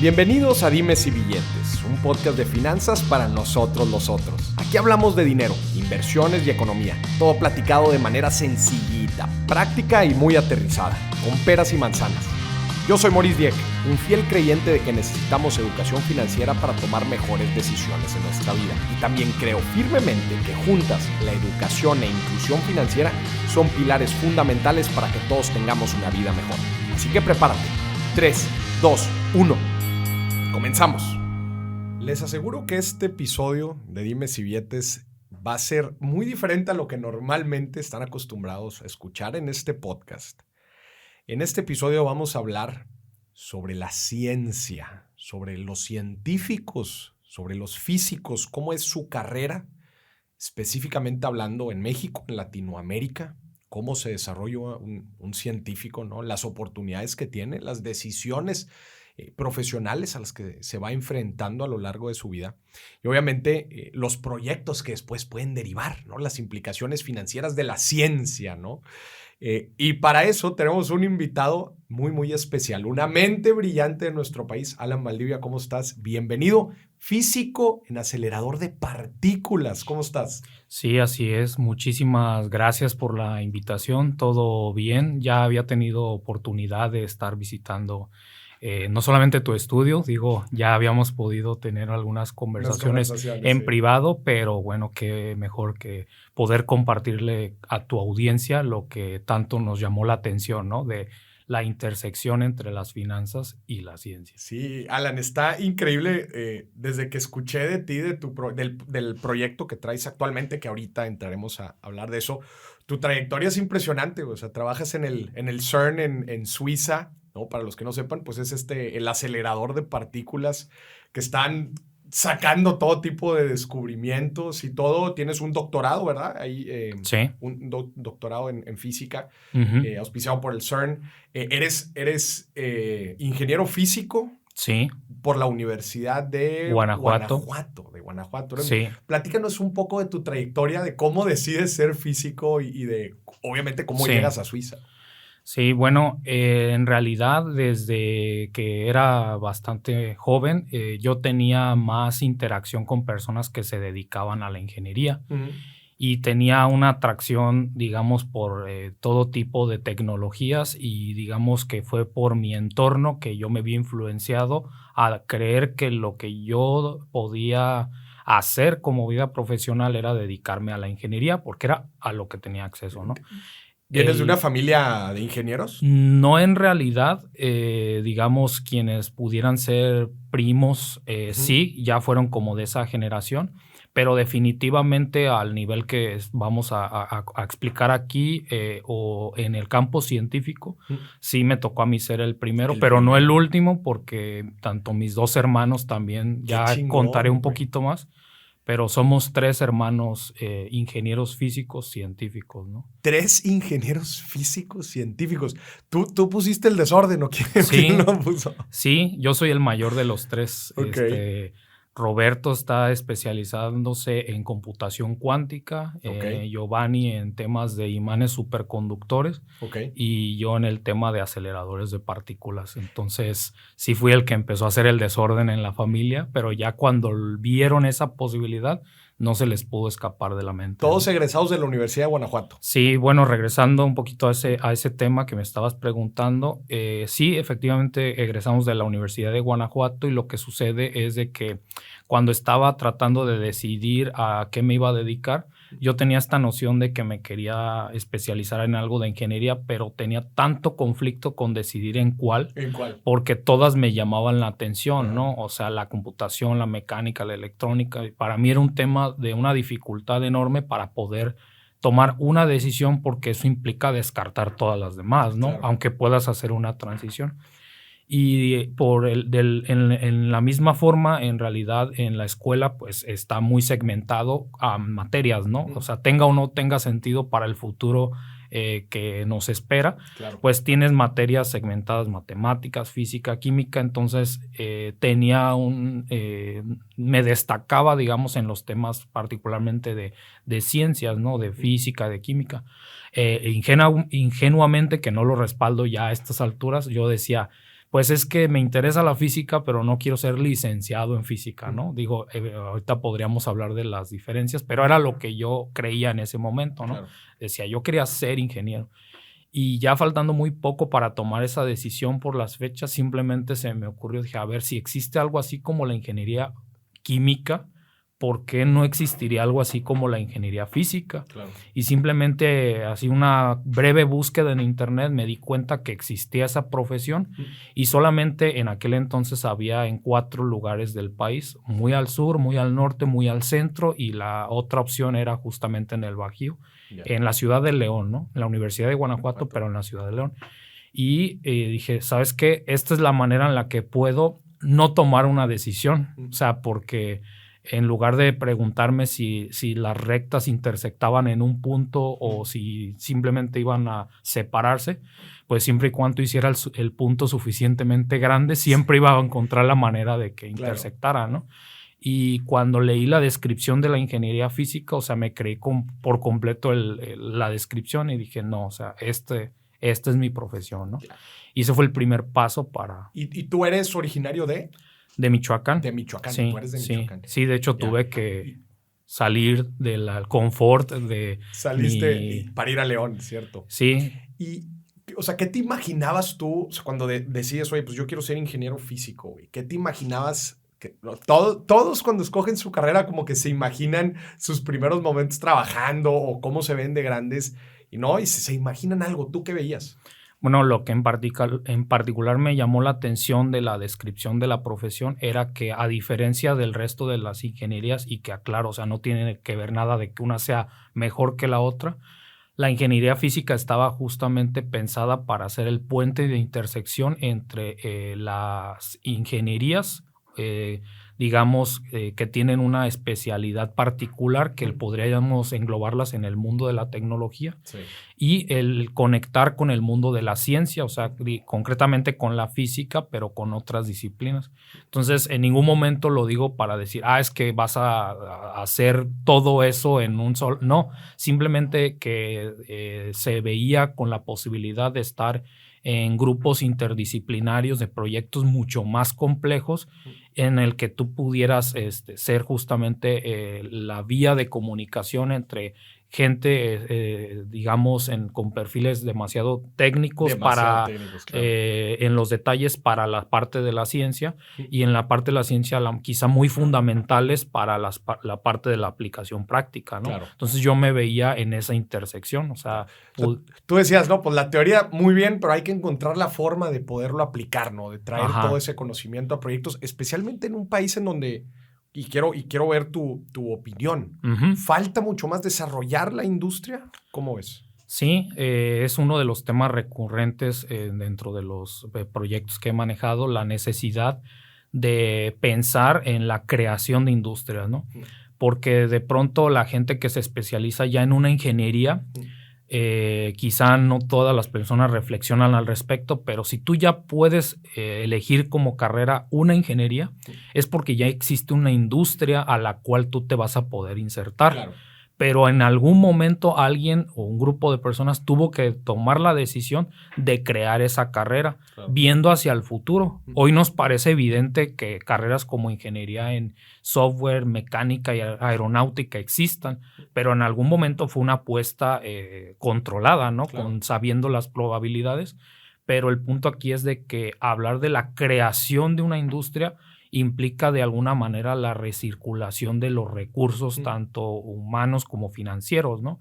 Bienvenidos a Dimes y Billetes, un podcast de finanzas para nosotros los otros. Aquí hablamos de dinero, inversiones y economía, todo platicado de manera sencillita, práctica y muy aterrizada, con peras y manzanas. Yo soy Maurice Dieck, un fiel creyente de que necesitamos educación financiera para tomar mejores decisiones en nuestra vida. Y también creo firmemente que juntas la educación e inclusión financiera son pilares fundamentales para que todos tengamos una vida mejor. Así que prepárate. 3, 2, 1. Comenzamos. Les aseguro que este episodio de Dimes y Billetes va a ser muy diferente a lo que normalmente están acostumbrados a escuchar en este podcast. En este episodio vamos a hablar sobre la ciencia, sobre los científicos, sobre los físicos, cómo es su carrera, específicamente hablando en México, en Latinoamérica, cómo se desarrolla un científico, ¿no? Las oportunidades que tiene, las decisiones profesionales a las que se va enfrentando a lo largo de su vida y obviamente los proyectos que después pueden derivar, ¿no? Las implicaciones financieras de la ciencia, ¿no? Y para eso tenemos un invitado muy especial, una mente brillante de nuestro país. Alan Valdivia, ¿cómo estás? Bienvenido, físico en acelerador de partículas. ¿Cómo estás? Sí, así es. Muchísimas gracias por la invitación. Todo bien. Ya había tenido oportunidad de estar visitando no solamente tu estudio, ya habíamos podido tener algunas conversaciones en privado, pero bueno, qué mejor que poder compartirle a tu audiencia lo que tanto nos llamó la atención, ¿no? De la intersección entre las finanzas y la ciencia. Sí, Alan, está increíble desde que escuché de ti, del proyecto que traes actualmente, que ahorita entraremos a hablar de eso. Tu trayectoria es impresionante, o sea, trabajas en el CERN en Suiza, ¿no? Para los que no sepan, pues es el acelerador de partículas que están sacando todo tipo de descubrimientos y todo. Tienes un doctorado, ¿verdad? Ahí, sí. Un doctorado en física, Uh-huh. auspiciado por el CERN. Eres ingeniero físico. Sí. Por la Universidad de Guanajuato. Sí. Platícanos un poco de tu trayectoria, de cómo decides ser físico y de, obviamente, cómo llegas a Suiza. Sí, bueno, en realidad desde que era bastante joven, yo tenía más interacción con personas que se dedicaban a la ingeniería. Uh-huh. Y tenía una atracción, digamos, por todo tipo de tecnologías y digamos que fue por mi entorno que yo me vi influenciado a creer que lo que yo podía hacer como vida profesional era dedicarme a la ingeniería porque era a lo que tenía acceso, ¿no? ¿Vienes de una familia de ingenieros? No, en realidad, digamos, quienes pudieran ser primos, uh-huh. Sí, ya fueron como de esa generación, pero definitivamente al nivel que vamos a explicar aquí o en el campo científico, uh-huh. Sí me tocó a mí ser el primero, pero no el último, porque tanto mis dos hermanos también, ya contaré un poquito más. Pero somos 3 hermanos ingenieros físicos científicos, ¿no? 3 ingenieros físicos científicos. ¿Tú pusiste el desorden o quién lo puso? Sí, yo soy el mayor de los 3. Okay. Roberto está especializándose en computación cuántica, okay. Giovanni en temas de imanes superconductores, okay. Y yo en el tema de aceleradores de partículas. Entonces sí fui el que empezó a hacer el desorden en la familia, pero ya cuando vieron esa posibilidad no se les pudo escapar de la mente. ¿Todos egresados de la Universidad de Guanajuato? Sí, bueno, regresando un poquito a ese tema que me estabas preguntando, sí, efectivamente egresamos de la Universidad de Guanajuato y lo que sucede es de que cuando estaba tratando de decidir a qué me iba a dedicar, yo tenía esta noción de que me quería especializar en algo de ingeniería, pero tenía tanto conflicto con decidir en cuál. ¿En cuál? Porque todas me llamaban la atención, ¿no? O sea, la computación, la mecánica, la electrónica. Para mí era un tema de una dificultad enorme para poder tomar una decisión porque eso implica descartar todas las demás, ¿no? Claro. Aunque puedas hacer una transición. Y en la misma forma, en realidad, en la escuela, pues está muy segmentado a materias, ¿no? O sea, tenga o no tenga sentido para el futuro que nos espera, claro. Pues tienes materias segmentadas, matemáticas, física, química, entonces me destacaba, digamos, en los temas particularmente de ciencias, ¿no? De física, de química. Ingenuamente, que no lo respaldo ya a estas alturas, yo decía, Pues es que me interesa la física, pero no quiero ser licenciado en física, ¿no? Digo, ahorita podríamos hablar de las diferencias, pero era lo que yo creía en ese momento, ¿no? Claro. Decía, yo quería ser ingeniero. Y ya faltando muy poco para tomar esa decisión por las fechas, simplemente se me ocurrió, dije, a ver, si existe algo así como la ingeniería química, ¿por qué no existiría algo así como la ingeniería física? Claro. Y simplemente así una breve búsqueda en internet me di cuenta que existía esa profesión y solamente en aquel entonces había en 4 lugares del país, muy al sur, muy al norte, muy al centro, y la otra opción era justamente en el Bajío, en la ciudad de León, ¿no? En la Universidad de Guanajuato, pero en la ciudad de León. Y dije, ¿sabes qué? Esta es la manera en la que puedo no tomar una decisión, o sea, porque en lugar de preguntarme si las rectas intersectaban en un punto o si simplemente iban a separarse, pues siempre y cuando hiciera el punto suficientemente grande, siempre iba a encontrar la manera de que intersectara, ¿no? Y cuando leí la descripción de la ingeniería física, o sea, me creí por completo la descripción y dije, no, o sea, esta es mi profesión, ¿no? Y ese fue el primer paso para... ¿Y tú eres originario de...? De Michoacán. De Michoacán, sí, tú eres de Michoacán. Sí, de hecho tuve que salir del confort de... Saliste para ir a León, ¿cierto? Sí. Y, o sea, ¿qué te imaginabas tú, o sea, cuando decides, oye, pues yo quiero ser ingeniero físico, güey? ¿Qué te imaginabas? Todos cuando escogen su carrera como que se imaginan sus primeros momentos trabajando o cómo se ven de grandes y se imaginan algo. ¿Tú qué veías? Bueno, lo que en particular me llamó la atención de la descripción de la profesión era que, a diferencia del resto de las ingenierías, y que aclaro, o sea, no tiene que ver nada de que una sea mejor que la otra, la ingeniería física estaba justamente pensada para ser el puente de intersección entre las ingenierías, digamos, que tienen una especialidad particular que podríamos englobarlas en el mundo de la tecnología, sí, y el conectar con el mundo de la ciencia, o sea, concretamente con la física, pero con otras disciplinas. Entonces, en ningún momento lo digo para decir, es que vas a hacer todo eso en un solo... No, simplemente que se veía con la posibilidad de estar en grupos interdisciplinarios de proyectos mucho más complejos, en el que tú pudieras ser justamente la vía de comunicación entre gente, digamos, con perfiles demasiado técnicos, claro, en los detalles para la parte de la ciencia, y en la parte de la ciencia quizá muy fundamentales para la parte de la aplicación práctica, ¿no? Claro. Entonces yo me veía en esa intersección, o sea... Tú decías, no, pues la teoría muy bien, pero hay que encontrar la forma de poderlo aplicar, ¿no? De traer todo ese conocimiento a proyectos, especialmente en un país en donde... Y quiero ver tu opinión. Uh-huh. ¿Falta mucho más desarrollar la industria? ¿Cómo ves? Sí, es uno de los temas recurrentes dentro de los proyectos que he manejado, la necesidad de pensar en la creación de industrias, ¿no? Uh-huh. Porque de pronto la gente que se especializa ya en una ingeniería, quizá no todas las personas reflexionan al respecto, pero si tú ya puedes elegir como carrera una ingeniería, es porque ya existe una industria a la cual tú te vas a poder insertar. Claro. Pero en algún momento alguien o un grupo de personas tuvo que tomar la decisión de crear esa carrera, claro, viendo hacia el futuro. Hoy nos parece evidente que carreras como ingeniería en software, mecánica y aeronáutica existan, pero en algún momento fue una apuesta controlada, ¿no? Claro. Sabiendo las probabilidades. Pero el punto aquí es de que hablar de la creación de una industria implica de alguna manera la recirculación de los recursos, tanto humanos como financieros, ¿no?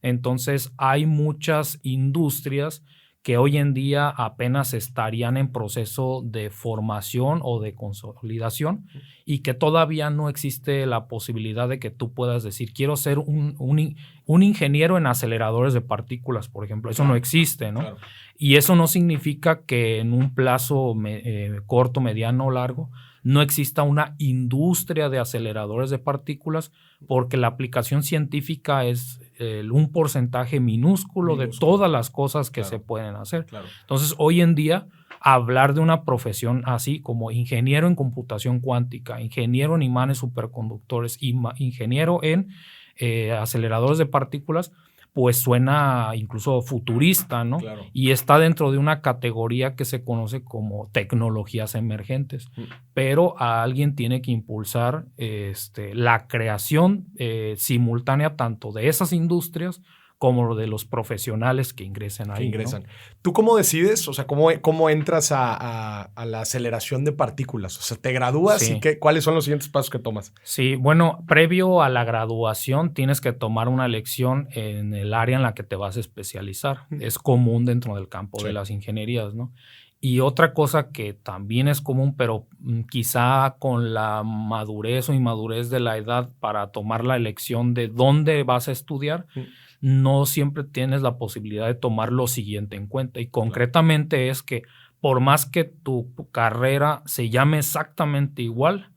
Entonces, hay muchas industrias que hoy en día apenas estarían en proceso de formación o de consolidación, y que todavía no existe la posibilidad de que tú puedas decir, quiero ser un ingeniero en aceleradores de partículas, por ejemplo. Eso no existe, ¿no? Claro. Y eso no significa que en un plazo corto, mediano o largo no exista una industria de aceleradores de partículas, porque la aplicación científica es un porcentaje minúsculo de todas las cosas que se pueden hacer. Claro. Entonces, hoy en día, hablar de una profesión así como ingeniero en computación cuántica, ingeniero en imanes superconductores y ingeniero en aceleradores de partículas, pues suena incluso futurista, ¿no? Claro. Y está dentro de una categoría que se conoce como tecnologías emergentes. Pero a alguien tiene que impulsar la creación simultánea tanto de esas industrias como de los profesionales que ingresen ahí. ingresan. ¿no? ¿Tú cómo decides? O sea, ¿cómo entras a la aceleración de partículas? O sea, ¿te gradúas Sí. y cuáles son los siguientes pasos que tomas? Sí, bueno, previo a la graduación tienes que tomar una elección en el área en la que te vas a especializar. Es común dentro del campo de las ingenierías, ¿no? Y otra cosa que también es común, pero quizá con la madurez o inmadurez de la edad para tomar la elección de dónde vas a estudiar, no siempre tienes la posibilidad de tomar lo siguiente en cuenta. Y concretamente es que por más que tu carrera se llame exactamente igual,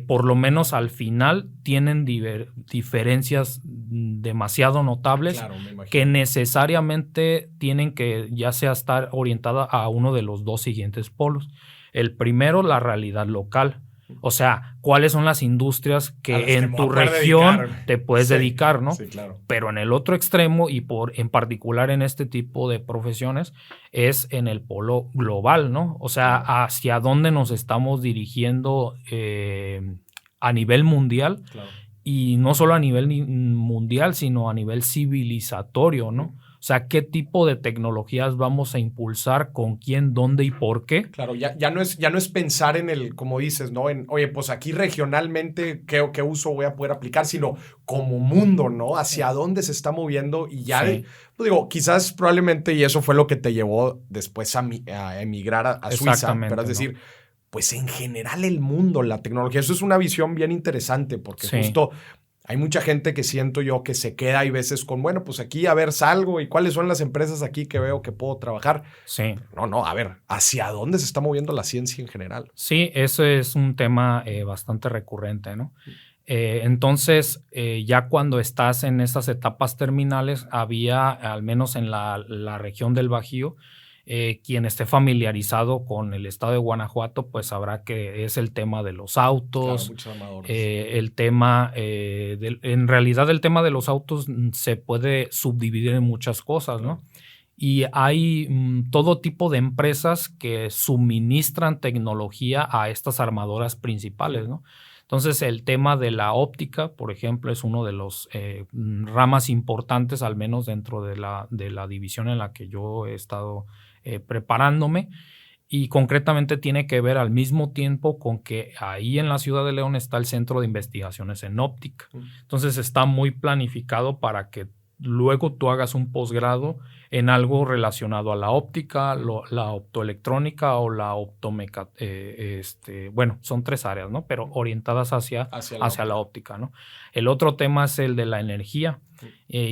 por lo menos al final tienen diferencias demasiado notables que necesariamente tienen que ya sea estar orientada a uno de los dos siguientes polos. El primero, la realidad local. O sea, cuáles son las industrias que en tu región te puedes dedicar, ¿no? Sí, claro. Pero en el otro extremo y en particular en este tipo de profesiones es en el polo global, ¿no? O sea, hacia dónde nos estamos dirigiendo a nivel mundial y no solo a nivel mundial, sino a nivel civilizatorio, ¿no? O sea, ¿qué tipo de tecnologías vamos a impulsar, con quién, dónde y por qué? Claro, ya no es pensar en el, como dices, ¿no? Oye, pues aquí regionalmente, ¿qué uso voy a poder aplicar? Sino como mundo, ¿no? Hacia dónde se está moviendo y ya, quizás probablemente, y eso fue lo que te llevó después a emigrar a Suiza, pero es decir, pues en general el mundo, la tecnología, eso es una visión bien interesante porque justo... Hay mucha gente que siento yo que se queda y veces con, bueno, pues aquí a ver salgo y cuáles son las empresas aquí que veo que puedo trabajar. Sí. No, a ver, ¿hacia dónde se está moviendo la ciencia en general? Sí, eso es un tema bastante recurrente, ¿no? Entonces, ya cuando estás en esas etapas terminales, había, al menos en la región del Bajío, quien esté familiarizado con el estado de Guanajuato, pues sabrá que es el tema de los autos. Claro, muchos amadores. El tema, en realidad el tema de los autos se puede subdividir en muchas cosas, ¿no? Y hay todo tipo de empresas que suministran tecnología a estas armadoras principales, ¿no? Entonces, el tema de la óptica, por ejemplo, es uno de los ramas importantes, al menos dentro de la división en la que yo he estado preparándome. Y concretamente tiene que ver al mismo tiempo con que ahí en la ciudad de León está el Centro de Investigaciones en Óptica. Entonces, está muy planificado para que luego tú hagas un posgrado en algo relacionado a la óptica, la optoelectrónica o la optomecánica. Bueno, son 3 áreas, ¿no? Pero orientadas hacia la óptica, ¿no? El otro tema es el de la energía,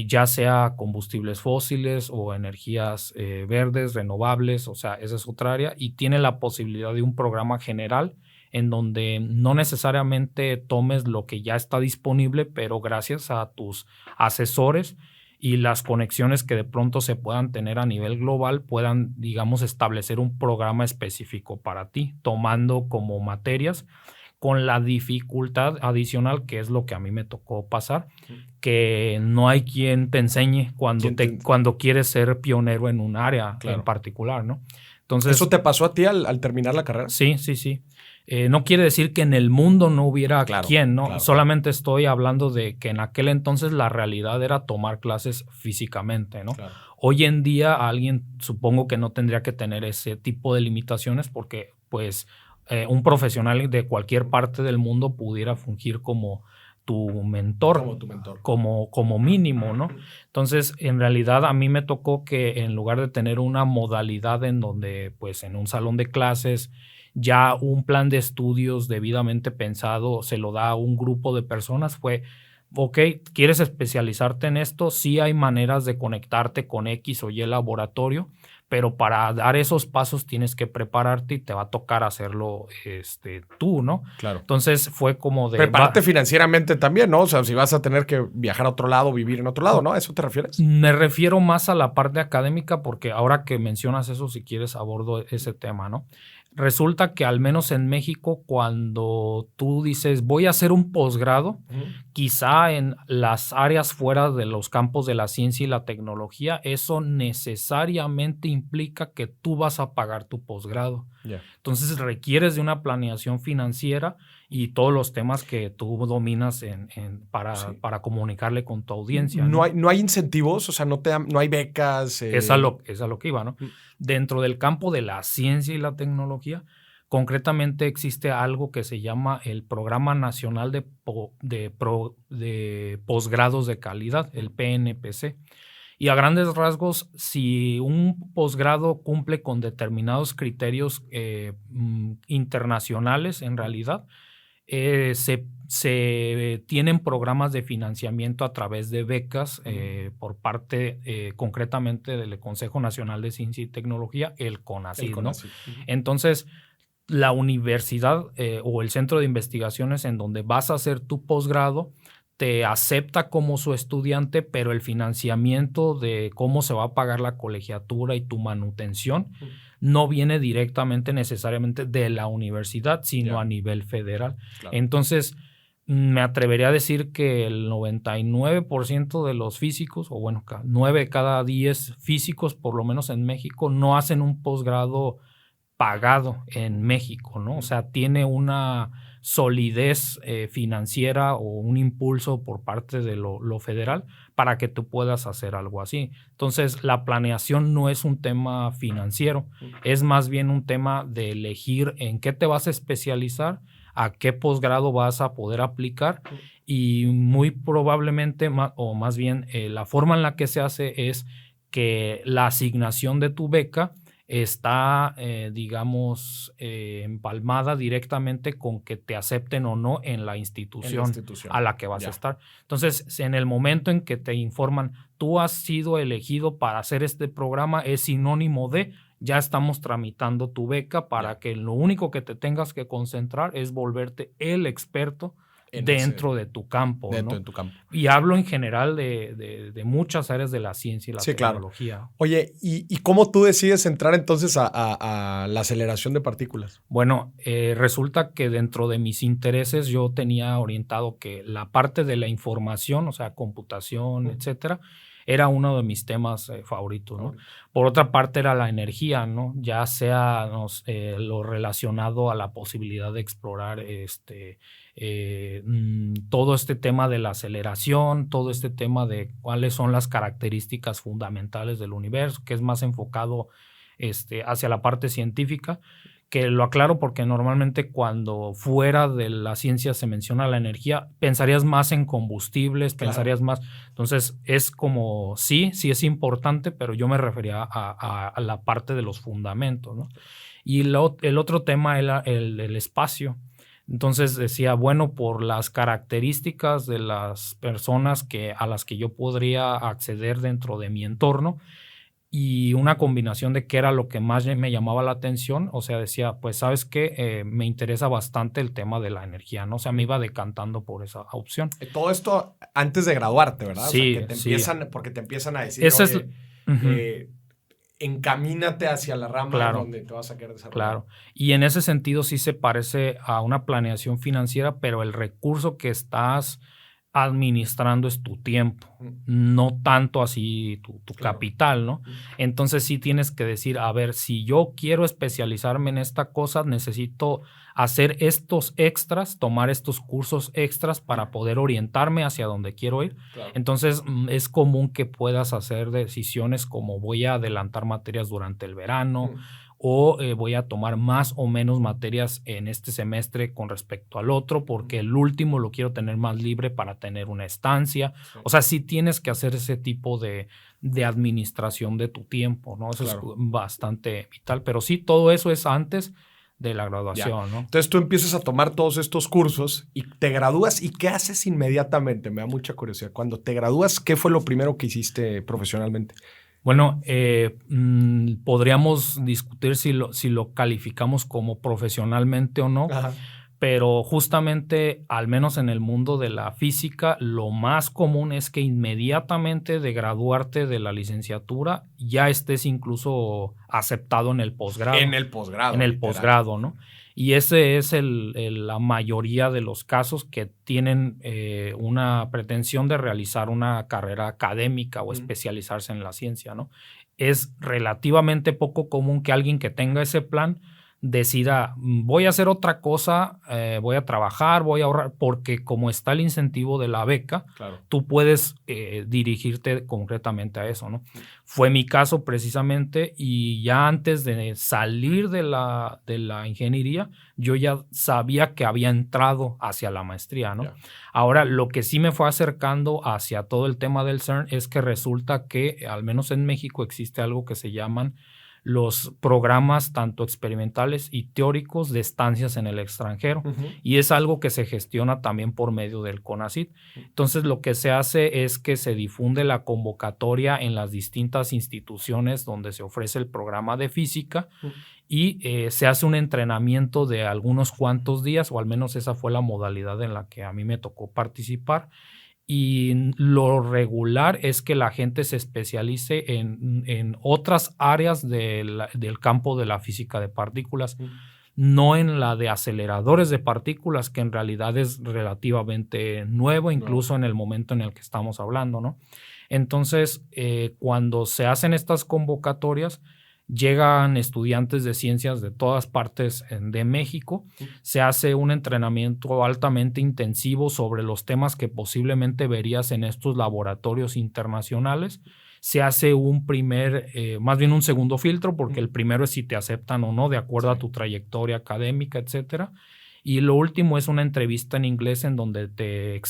ya sea combustibles fósiles o energías verdes, renovables, o sea, esa es otra área, y tiene la posibilidad de un programa general en donde no necesariamente tomes lo que ya está disponible, pero gracias a tus asesores y las conexiones que de pronto se puedan tener a nivel global puedan, digamos, establecer un programa específico para ti, tomando como materias, con la dificultad adicional, que es lo que a mí me tocó pasar, que no hay quien te enseñe cuando quieres ser pionero en un área en particular, ¿no? Entonces, ¿eso te pasó a ti al terminar la carrera? Sí. No quiere decir que en el mundo no hubiera quien, ¿no? Solamente estoy hablando de que en aquel entonces la realidad era tomar clases físicamente, ¿no? Claro. Hoy en día alguien supongo que no tendría que tener ese tipo de limitaciones porque pues un profesional de cualquier parte del mundo pudiera fungir como tu mentor, como mínimo, ¿no? Entonces, en realidad a mí me tocó que en lugar de tener una modalidad en donde pues en un salón de clases ya un plan de estudios debidamente pensado se lo da a un grupo de personas, fue, ok, ¿quieres especializarte en esto? Sí hay maneras de conectarte con X o Y laboratorio, pero para dar esos pasos tienes que prepararte y te va a tocar hacerlo tú, ¿no? Claro. Entonces fue como de... Prepararte financieramente también, ¿no? O sea, si vas a tener que viajar a otro lado, vivir en otro lado, ¿no? ¿A eso te refieres? Me refiero más a la parte académica porque ahora que mencionas eso, si quieres abordo ese tema, ¿no? Resulta que al menos en México, cuando tú dices voy a hacer un posgrado, quizá en las áreas fuera de los campos de la ciencia y la tecnología, eso necesariamente implica que tú vas a pagar tu posgrado. Entonces requieres de una planeación financiera y todos los temas que tú dominas para comunicarle con tu audiencia. No hay incentivos, o sea, no hay becas. Es a lo que iba, ¿no? Dentro del campo de la ciencia y la tecnología, concretamente existe algo que se llama el Programa Nacional de Posgrados de Calidad, el PNPC. Y a grandes rasgos, si un posgrado cumple con determinados criterios internacionales, en realidad, se tienen programas de financiamiento a través de becas por parte concretamente del Consejo Nacional de Ciencia y Tecnología, el CONACYT, ¿no? Entonces, la universidad o el centro de investigaciones en donde vas a hacer tu posgrado te acepta como su estudiante, pero el financiamiento de cómo se va a pagar la colegiatura y tu manutención no viene directamente necesariamente de la universidad, sino a nivel federal. Claro. Entonces, me atrevería a decir que el 99% de los físicos, o bueno, 9 de cada 10 físicos, por lo menos en México, no hacen un posgrado pagado en México, ¿no? O sea, tiene una solidez financiera o un impulso por parte de lo federal para que tú puedas hacer algo así. Entonces, la planeación no es un tema financiero, es más bien un tema de elegir en qué te vas a especializar, a qué posgrado vas a poder aplicar y muy probablemente, o más bien la forma en la que se hace es que la asignación de tu beca está, empalmada directamente con que te acepten o no en la institución a la que vas a estar. Entonces, en el momento en que te informan, tú has sido elegido para hacer este programa, es sinónimo de, ya estamos tramitando tu beca para que lo único que te tengas que concentrar es volverte el experto dentro de tu campo. Dentro ¿no? de tu campo. Y hablo en general de muchas áreas de la ciencia y la tecnología. Claro. Oye, ¿y cómo tú decides entrar entonces a la aceleración de partículas? Bueno, resulta que dentro de mis intereses yo tenía orientado que la parte de la información, o sea, computación, etcétera, era uno de mis temas favoritos, ¿no? Por otra parte era la energía, ¿no? Ya sea lo relacionado a la posibilidad de explorar todo este tema de la aceleración, todo este tema de cuáles son las características fundamentales del universo, que es más enfocado hacia la parte científica, que lo aclaro porque normalmente cuando fuera de la ciencia se menciona la energía, pensarías más en combustibles, pensarías más. Entonces es como, sí es importante, pero yo me refería a la parte de los fundamentos, ¿no? Y el otro tema era el espacio. Entonces decía, bueno, por las características de las personas a las que yo podría acceder dentro de mi entorno, y una combinación de qué era lo que más me llamaba la atención, o sea, decía, pues, ¿sabes qué? Me interesa bastante el tema de la energía, ¿no? O sea, me iba decantando por esa opción. Todo esto antes de graduarte, ¿verdad? Sí, o sea, que porque te empiezan a decir, esa oye, encamínate hacia la rama donde te vas a querer desarrollar. Claro, y en ese sentido sí se parece a una planeación financiera, pero el recurso que estás administrando es tu tiempo, no tanto así tu capital, ¿no? Entonces sí tienes que decir, a ver, si yo quiero especializarme en esta cosa, necesito hacer estos extras, tomar estos cursos extras para poder orientarme hacia donde quiero ir. Claro. Entonces es común que puedas hacer decisiones como voy a adelantar materias durante el verano, o voy a tomar más o menos materias en este semestre con respecto al otro, porque el último lo quiero tener más libre para tener una estancia. Sí. O sea, sí tienes que hacer ese tipo de administración de tu tiempo, ¿no? Eso es bastante vital, pero sí, todo eso es antes de la graduación, ¿no? Entonces tú empiezas a tomar todos estos cursos y te gradúas, ¿y qué haces inmediatamente? Me da mucha curiosidad. Cuando te gradúas, ¿qué fue lo primero que hiciste profesionalmente? Bueno, podríamos discutir si lo calificamos como profesionalmente o no, Pero justamente, al menos en el mundo de la física, lo más común es que inmediatamente de graduarte de la licenciatura ya estés incluso aceptado en el posgrado. En el posgrado. En el literal. posgrado, ¿no? Y ese es la mayoría de los casos que tienen una pretensión de realizar una carrera académica o especializarse en la ciencia, ¿no? Es relativamente poco común que alguien que tenga ese plan decida, voy a hacer otra cosa, voy a trabajar, voy a ahorrar, porque como está el incentivo de la beca, Claro. tú puedes dirigirte concretamente a eso, ¿no? Fue mi caso precisamente, y ya antes de salir de la ingeniería, yo ya sabía que había entrado hacia la maestría, ¿no? Yeah. Ahora, lo que sí me fue acercando hacia todo el tema del CERN es que resulta que, al menos en México, existe algo que se llaman los programas tanto experimentales y teóricos de estancias en el extranjero. Y es algo que se gestiona también por medio del CONACYT. Entonces, lo que se hace es que se difunde la convocatoria en las distintas instituciones donde se ofrece el programa de física y se hace un entrenamiento de algunos cuantos días, o al menos esa fue la modalidad en la que a mí me tocó participar. Y lo regular es que la gente se especialice en otras áreas del campo de la física de partículas, no en la de aceleradores de partículas, que en realidad es relativamente nuevo, incluso en el momento en el que estamos hablando, ¿no? Entonces, cuando se hacen estas convocatorias, llegan estudiantes de ciencias de todas partes de México, se hace un entrenamiento altamente intensivo sobre los temas que posiblemente verías en estos laboratorios internacionales. Se hace un más bien un segundo filtro, porque el primero es si te aceptan o no, de acuerdo a tu trayectoria académica, etcétera. Y lo último es una entrevista en inglés en donde te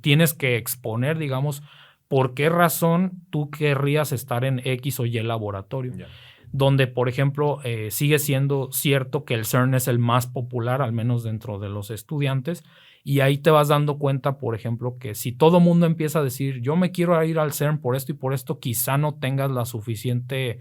tienes que exponer, digamos, ¿por qué razón tú querrías estar en X o Y laboratorio? Yeah. Donde, por ejemplo, sigue siendo cierto que el CERN es el más popular, al menos dentro de los estudiantes, y ahí te vas dando cuenta, por ejemplo, que si todo mundo empieza a decir, yo me quiero ir al CERN por esto y por esto, quizá no tengas la suficiente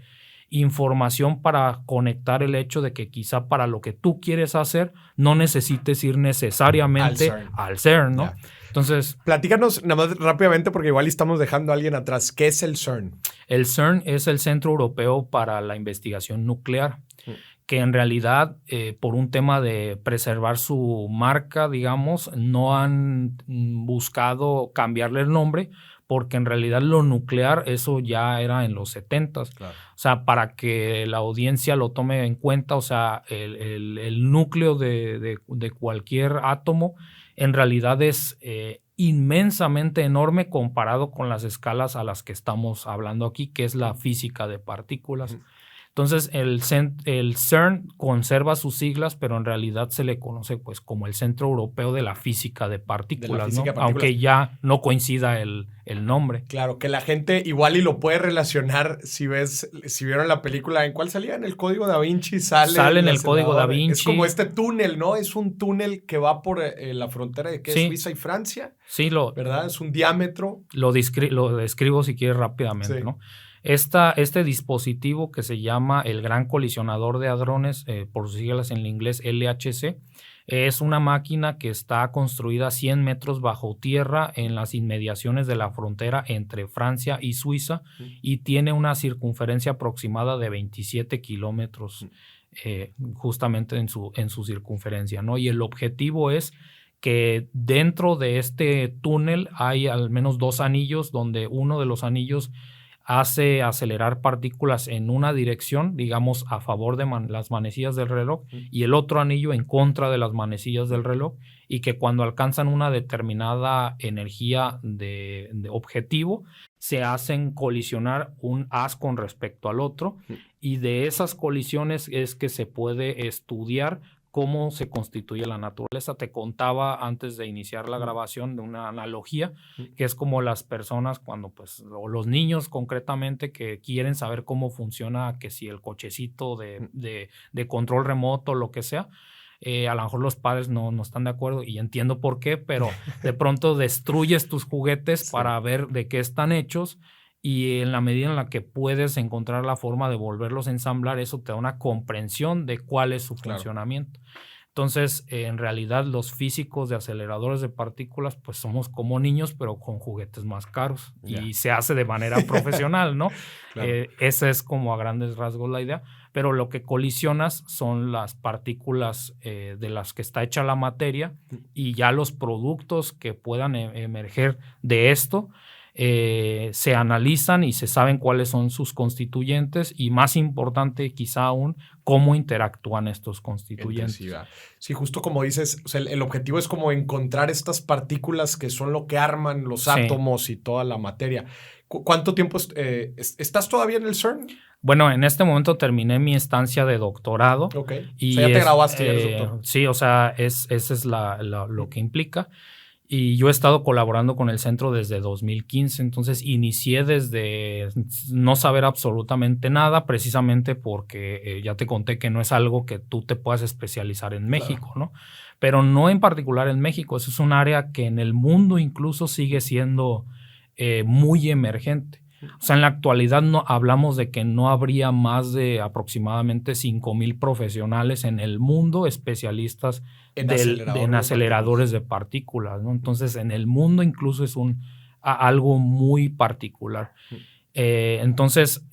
información para conectar el hecho de que quizá para lo que tú quieres hacer no necesites ir necesariamente al CERN, ¿no? Yeah. Entonces, platícanos nada más rápidamente, porque igual estamos dejando a alguien atrás. ¿Qué es el CERN? El CERN es el Centro Europeo para la Investigación Nuclear, que en realidad, por un tema de preservar su marca, digamos, no han buscado cambiarle el nombre, porque en realidad lo nuclear, eso ya era en los 70s. Claro. O sea, para que la audiencia lo tome en cuenta, o sea, el núcleo de cualquier átomo en realidad es inmensamente enorme comparado con las escalas a las que estamos hablando aquí, que es la física de partículas. Entonces, el CERN conserva sus siglas, pero en realidad se le conoce pues como el Centro Europeo de la Física de Partículas, ¿no? Aunque ya no coincida el nombre. Claro, que la gente igual y lo puede relacionar si vieron la película, ¿en cuál salía? En el Código Da Vinci sale en el Código Da Vinci. Es como este túnel, ¿no? Es un túnel que va por la frontera de Suiza y Francia. Sí, ¿verdad? Es un diámetro. Lo describo si quieres rápidamente, ¿no? Este dispositivo que se llama el Gran Colisionador de Hadrones, por sus siglas en inglés LHC, es una máquina que está construida 100 metros bajo tierra en las inmediaciones de la frontera entre Francia y Suiza y tiene una circunferencia aproximada de 27 kilómetros justamente en su circunferencia, ¿no? Y el objetivo es que dentro de este túnel hay al menos 2 anillos, donde uno de los anillos hace acelerar partículas en una dirección, digamos, a favor de las manecillas del reloj, y el otro anillo en contra de las manecillas del reloj, y que cuando alcanzan una determinada energía de objetivo, se hacen colisionar un haz con respecto al otro, y de esas colisiones es que se puede estudiar cómo se constituye la naturaleza. Te contaba antes de iniciar la grabación de una analogía, que es como las personas cuando, pues, o los niños concretamente, que quieren saber cómo funciona, que si el cochecito de control remoto, lo que sea. A lo mejor los padres no están de acuerdo, y entiendo por qué, pero de pronto destruyes tus juguetes para ver de qué están hechos, y en la medida en la que puedes encontrar la forma de volverlos a ensamblar, eso te da una comprensión de cuál es su funcionamiento. Entonces, en realidad, los físicos de aceleradores de partículas, pues somos como niños, pero con juguetes más caros. Y se hace de manera profesional, ¿no? Claro. Esa es como a grandes rasgos la idea. Pero lo que colisionas son las partículas de las que está hecha la materia, y ya los productos que puedan emerger de esto se analizan y se saben cuáles son sus constituyentes, y más importante quizá aún, cómo interactúan estos constituyentes. Sí, justo como dices, o sea, el objetivo es como encontrar estas partículas que son lo que arman los átomos y toda la materia. ¿Cuánto tiempo estás todavía en el CERN? Bueno, en este momento terminé mi estancia de doctorado. Ok. Y o sea, ya te graduaste, ya eres doctor. Sí, o sea, ese es lo que implica. Y yo he estado colaborando con el centro desde 2015, entonces inicié desde no saber absolutamente nada, precisamente porque ya te conté que no es algo que tú te puedas especializar en México, ¿no? Pero no en particular en México, eso es un área que en el mundo incluso sigue siendo muy emergente. O sea, en la actualidad no hablamos de que no habría más de aproximadamente 5,000 profesionales en el mundo especialistas en aceleradores de partículas, ¿no? Entonces, en el mundo incluso es algo muy particular. Entonces,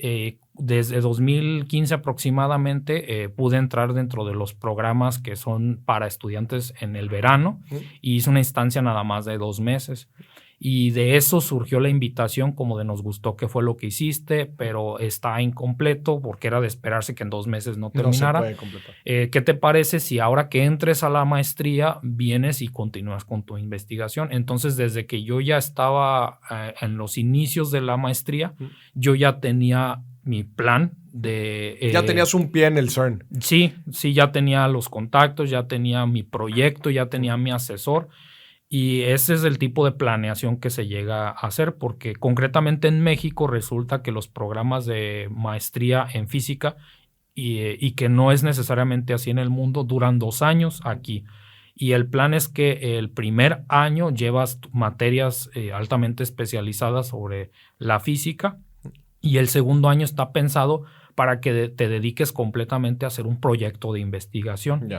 desde 2015 aproximadamente pude entrar dentro de los programas que son para estudiantes en el verano, y hice una instancia nada más de 2 meses. Y de eso surgió la invitación, como de nos gustó qué fue lo que hiciste, pero está incompleto porque era de esperarse que en 2 meses no terminara. No se puede completar. ¿Qué te parece si ahora que entres a la maestría vienes y continúas con tu investigación? Entonces, desde que yo ya estaba en los inicios de la maestría, yo ya tenía mi plan de... ya tenías un pie en el CERN. Sí, ya tenía los contactos, ya tenía mi proyecto, ya tenía mi asesor. Y ese es el tipo de planeación que se llega a hacer, porque concretamente en México resulta que los programas de maestría en física, y que no es necesariamente así en el mundo, duran 2 años aquí. Y el plan es que el primer año llevas materias altamente especializadas sobre la física, y el segundo año está pensado para que te dediques completamente a hacer un proyecto de investigación.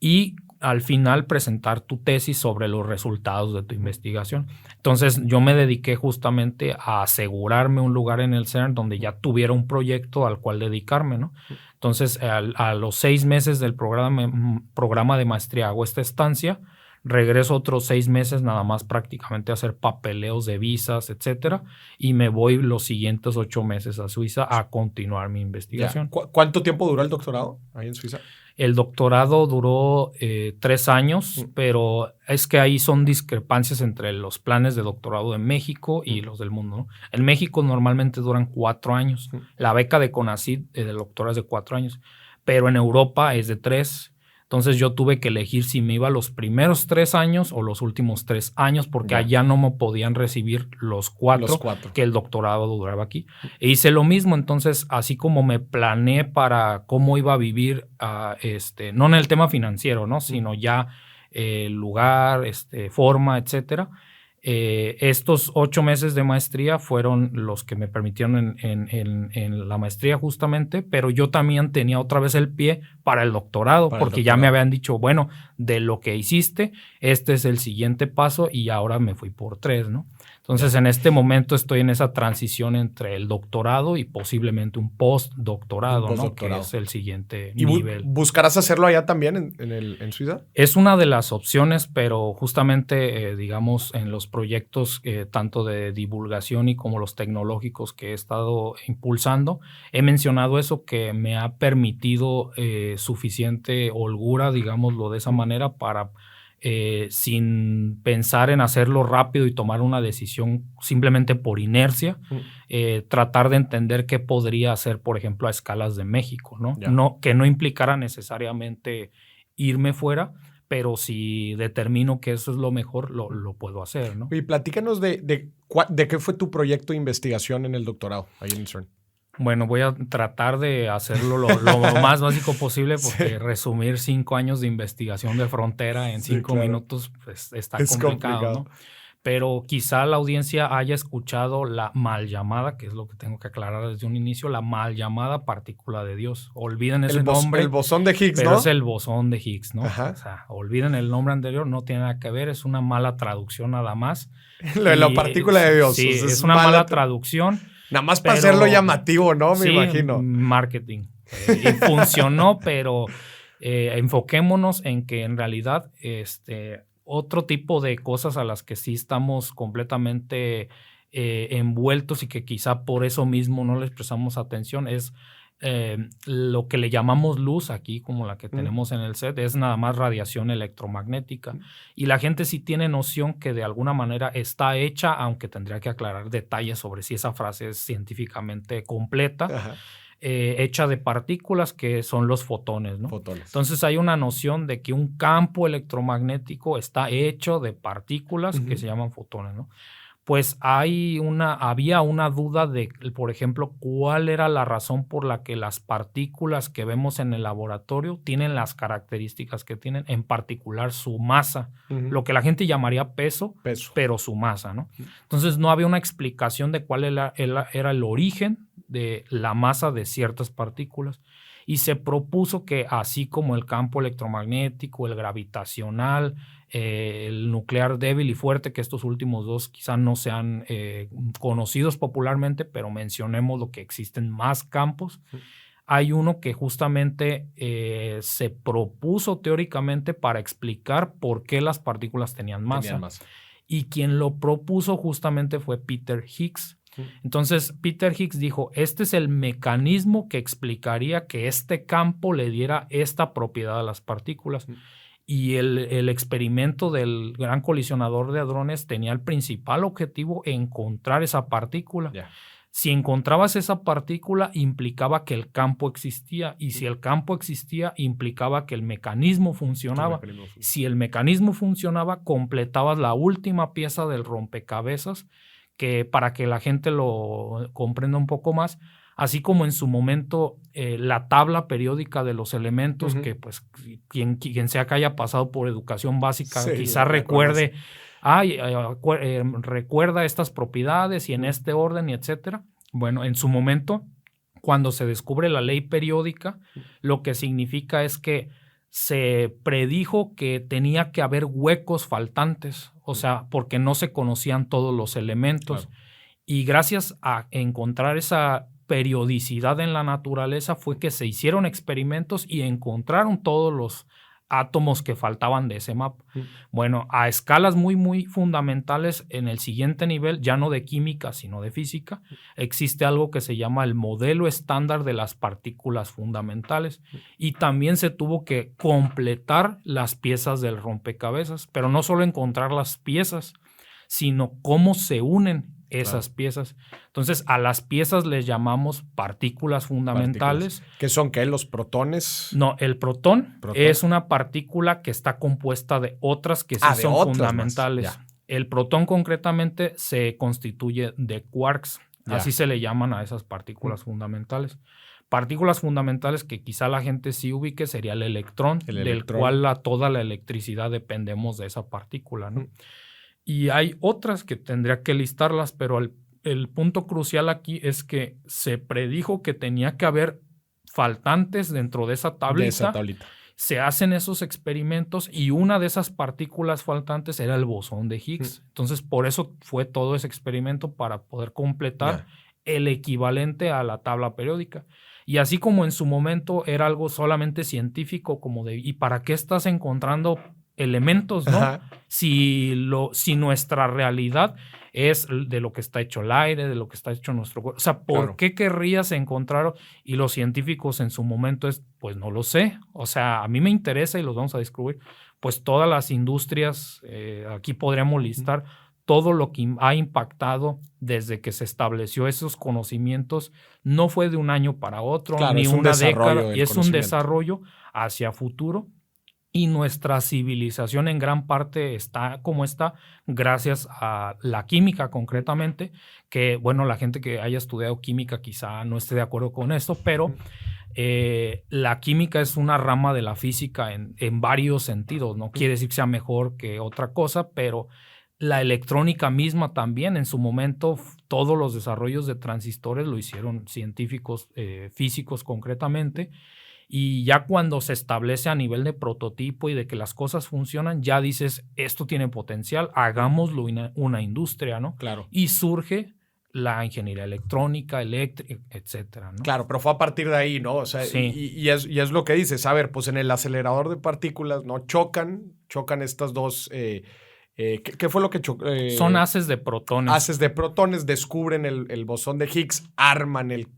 Y al final presentar tu tesis sobre los resultados de tu investigación. Entonces yo me dediqué justamente a asegurarme un lugar en el CERN donde ya tuviera un proyecto al cual dedicarme, ¿no? Entonces a los 6 meses del programa de maestría hago esta estancia, regreso otros 6 meses nada más prácticamente a hacer papeleos de visas, etcétera, y me voy los siguientes 8 meses a Suiza a continuar mi investigación. ¿Cuánto tiempo duró el doctorado ahí en Suiza? El doctorado duró 3 años, pero es que ahí son discrepancias entre los planes de doctorado de México y los del mundo, ¿no? En México normalmente duran 4 años. La beca de CONACYT de doctorado es de 4 años, pero en Europa es de 3. Entonces yo tuve que elegir si me iba los primeros 3 años o los últimos 3 años, porque allá no me podían recibir los 4 que el doctorado duraba aquí. E hice lo mismo, entonces así como me planeé para cómo iba a vivir, no en el tema financiero, ¿no? Sino ya lugar, forma, etcétera. Estos 8 meses de maestría fueron los que me permitieron en la maestría justamente, pero yo también tenía otra vez el pie para el doctorado, porque ya me habían dicho, bueno, de lo que hiciste, este es el siguiente paso, y ahora me fui por 3, ¿no? Entonces, en este momento estoy en esa transición entre el doctorado y posiblemente un postdoctorado, ¿no? Que es el siguiente nivel. ¿Buscarás hacerlo allá también en Suiza? Es una de las opciones, pero justamente, digamos, en los proyectos tanto de divulgación y como los tecnológicos que he estado impulsando, he mencionado eso, que me ha permitido suficiente holgura, digámoslo de esa manera, para sin pensar en hacerlo rápido y tomar una decisión simplemente por inercia, tratar de entender qué podría hacer, por ejemplo, a escalas de México, ¿no? Que no implicara necesariamente irme fuera, pero si determino que eso es lo mejor, lo puedo hacer, ¿no? Y platícanos de qué fue tu proyecto de investigación en el doctorado ahí en el CERN. Bueno, voy a tratar de hacerlo lo más básico posible, porque resumir 5 años de investigación de frontera en 5 minutos pues, está complicado, ¿no? pero quizá la audiencia haya escuchado la mal llamada, que es lo que tengo que aclarar desde un inicio, la mal llamada partícula de Dios. Olviden ese nombre. El bosón de Higgs, pero ¿no? es el bosón de Higgs, ¿no? Ajá. O sea, olviden el nombre anterior, no tiene nada que ver, es una mala traducción nada más. La partícula de Dios. Sí, O sea, es una mala traducción. Nada más para hacerlo llamativo, ¿no? Me sí, imagino. Marketing. Y funcionó, pero enfoquémonos en que en realidad otro tipo de cosas a las que sí estamos completamente envueltos y que quizá por eso mismo no les prestamos atención es lo que le llamamos luz aquí, como la que tenemos en el set, es nada más radiación electromagnética. Y la gente sí tiene noción que de alguna manera está hecha, aunque tendría que aclarar detalles sobre si esa frase es científicamente completa. Ajá. Hecha de partículas que son los fotones, ¿no? Fotones. Entonces hay una noción de que un campo electromagnético está hecho de partículas que se llaman fotones, ¿no? Pues había una duda de, por ejemplo, cuál era la razón por la que las partículas que vemos en el laboratorio tienen las características que tienen, en particular su masa, lo que la gente llamaría peso, pero su masa, ¿no? Entonces no había una explicación de cuál era el origen de la masa de ciertas partículas y se propuso que así como el campo electromagnético, el gravitacional, el nuclear débil y fuerte, que estos últimos dos quizás no sean conocidos popularmente, pero mencionemos lo que existen más campos. Hay uno que justamente se propuso teóricamente para explicar por qué las partículas tenían masa. Y quien lo propuso justamente fue Peter Higgs. Entonces Peter Higgs dijo, este es el mecanismo que explicaría que este campo le diera esta propiedad a las partículas. Y el experimento del Gran Colisionador de Hadrones tenía el principal objetivo encontrar esa partícula. Yeah. Si encontrabas esa partícula, implicaba que el campo existía. Y si el campo existía, implicaba que el mecanismo funcionaba. Si el mecanismo funcionaba, completabas la última pieza del rompecabezas, que para que la gente lo comprenda un poco más, así como en su momento la tabla periódica de los elementos, que pues quien sea que haya pasado por educación básica quizá recuerde, recuerda estas propiedades y en este orden y etcétera. Bueno, en su momento, cuando se descubre la ley periódica, lo que significa es que se predijo que tenía que haber huecos faltantes, o sea, porque no se conocían todos los elementos. Claro. Y gracias a encontrar esa periodicidad en la naturaleza fue que se hicieron experimentos y encontraron todos los átomos que faltaban de ese mapa. Bueno, a escalas muy, muy fundamentales, en el siguiente nivel, ya no de química, sino de física, existe algo que se llama el modelo estándar de las partículas fundamentales y también se tuvo que completar las piezas del rompecabezas, pero no solo encontrar las piezas, sino cómo se unen esas piezas. Entonces, a las piezas les llamamos partículas fundamentales. ¿Qué son? ¿Qué? ¿Los protones? No, el protón es una partícula que está compuesta de otras que sí son fundamentales. El protón concretamente se constituye de quarks. Así se le llaman a esas partículas fundamentales. Partículas fundamentales que quizá la gente sí ubique sería el electrón, del cual toda la electricidad dependemos de esa partícula, ¿no? Y hay otras que tendría que listarlas, pero el punto crucial aquí es que se predijo que tenía que haber faltantes dentro de esa tablita. Se hacen esos experimentos y una de esas partículas faltantes era el bosón de Higgs. Entonces, por eso fue todo ese experimento para poder completar el equivalente a la tabla periódica. Y así como en su momento era algo solamente científico, como de ¿y para qué estás encontrando elementos, no? Si nuestra realidad es de lo que está hecho el aire, de lo que está hecho nuestro cuerpo. O sea, ¿por qué querrías encontrar? Y los científicos en su momento pues no lo sé. O sea, a mí me interesa y los vamos a descubrir. Pues todas las industrias, aquí podríamos listar todo lo que ha impactado desde que se estableció esos conocimientos. No fue de un año para otro, ni una década. Y es un desarrollo hacia futuro. Y nuestra civilización en gran parte está como está gracias a la química concretamente, que bueno, la gente que haya estudiado química quizá no esté de acuerdo con esto, pero la química es una rama de la física en varios sentidos. No quiere decir que sea mejor que otra cosa, pero La electrónica misma también, en su momento, todos los desarrollos de transistores lo hicieron científicos físicos concretamente. Y ya cuando se establece a nivel de prototipo y de que las cosas funcionan, ya dices, esto tiene potencial, hagámoslo una industria, ¿no? Claro. Y surge la ingeniería electrónica, eléctrica, etcétera, ¿no? Claro, pero fue a partir de ahí, ¿no? O sea, sí. y es lo que dices. A ver, pues en el acelerador de partículas, ¿no? Chocan estas dos... ¿qué fue lo que chocó? Son haces de protones. Haces de protones, descubren el bosón de Higgs, arman el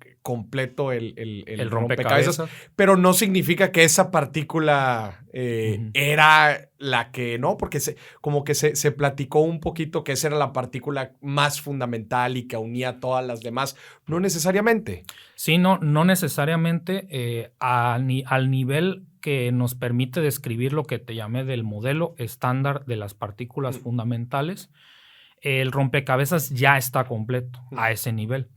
rompecabezas, pero no significa que esa partícula era la que, ¿no? Porque como que se platicó un poquito que esa era la partícula más fundamental y que unía a todas las demás. No necesariamente. Sí, no necesariamente al nivel que nos permite describir lo que te llamé del modelo estándar de las partículas fundamentales. El rompecabezas ya está completo a ese nivel.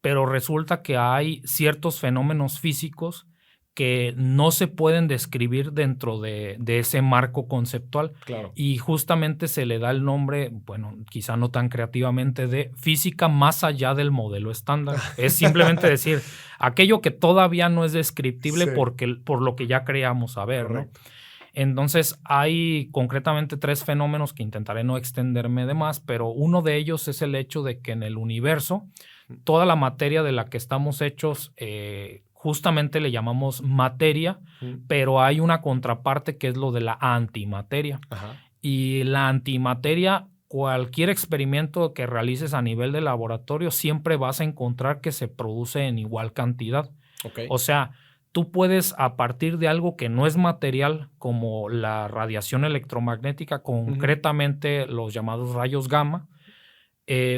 Pero resulta que hay ciertos fenómenos físicos que no se pueden describir dentro de ese marco conceptual. Claro. Y justamente se le da el nombre, bueno, quizá no tan creativamente, de física más allá del modelo estándar. Es simplemente decir, aquello que todavía no es descriptible por lo que ya creamos saber, ¿no? Entonces, hay concretamente 3 fenómenos que intentaré no extenderme de más, pero uno de ellos es el hecho de que en el universo toda la materia de la que estamos hechos justamente le llamamos materia, pero hay una contraparte que es lo de la antimateria. Ajá. Y la antimateria, cualquier experimento que realices a nivel de laboratorio, siempre vas a encontrar que se produce en igual cantidad. Okay. O sea, tú puedes, a partir de algo que no es material, como la radiación electromagnética, concretamente los llamados rayos gamma,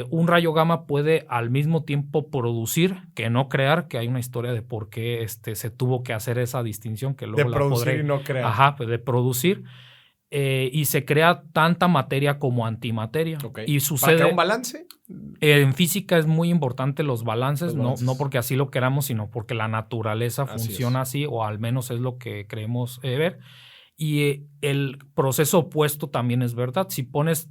un rayo gamma puede al mismo tiempo producir que no crear, que hay una historia de por qué se tuvo que hacer esa distinción que luego de producir y no crear. Ajá, pues de producir. Y se crea tanta materia como antimateria. Okay. Y sucede. ¿Para crear un balance? En física es muy importante los balances, no porque así lo queramos, sino porque la naturaleza funciona así, o al menos es lo que creemos ver. Y el proceso opuesto también es verdad. Si pones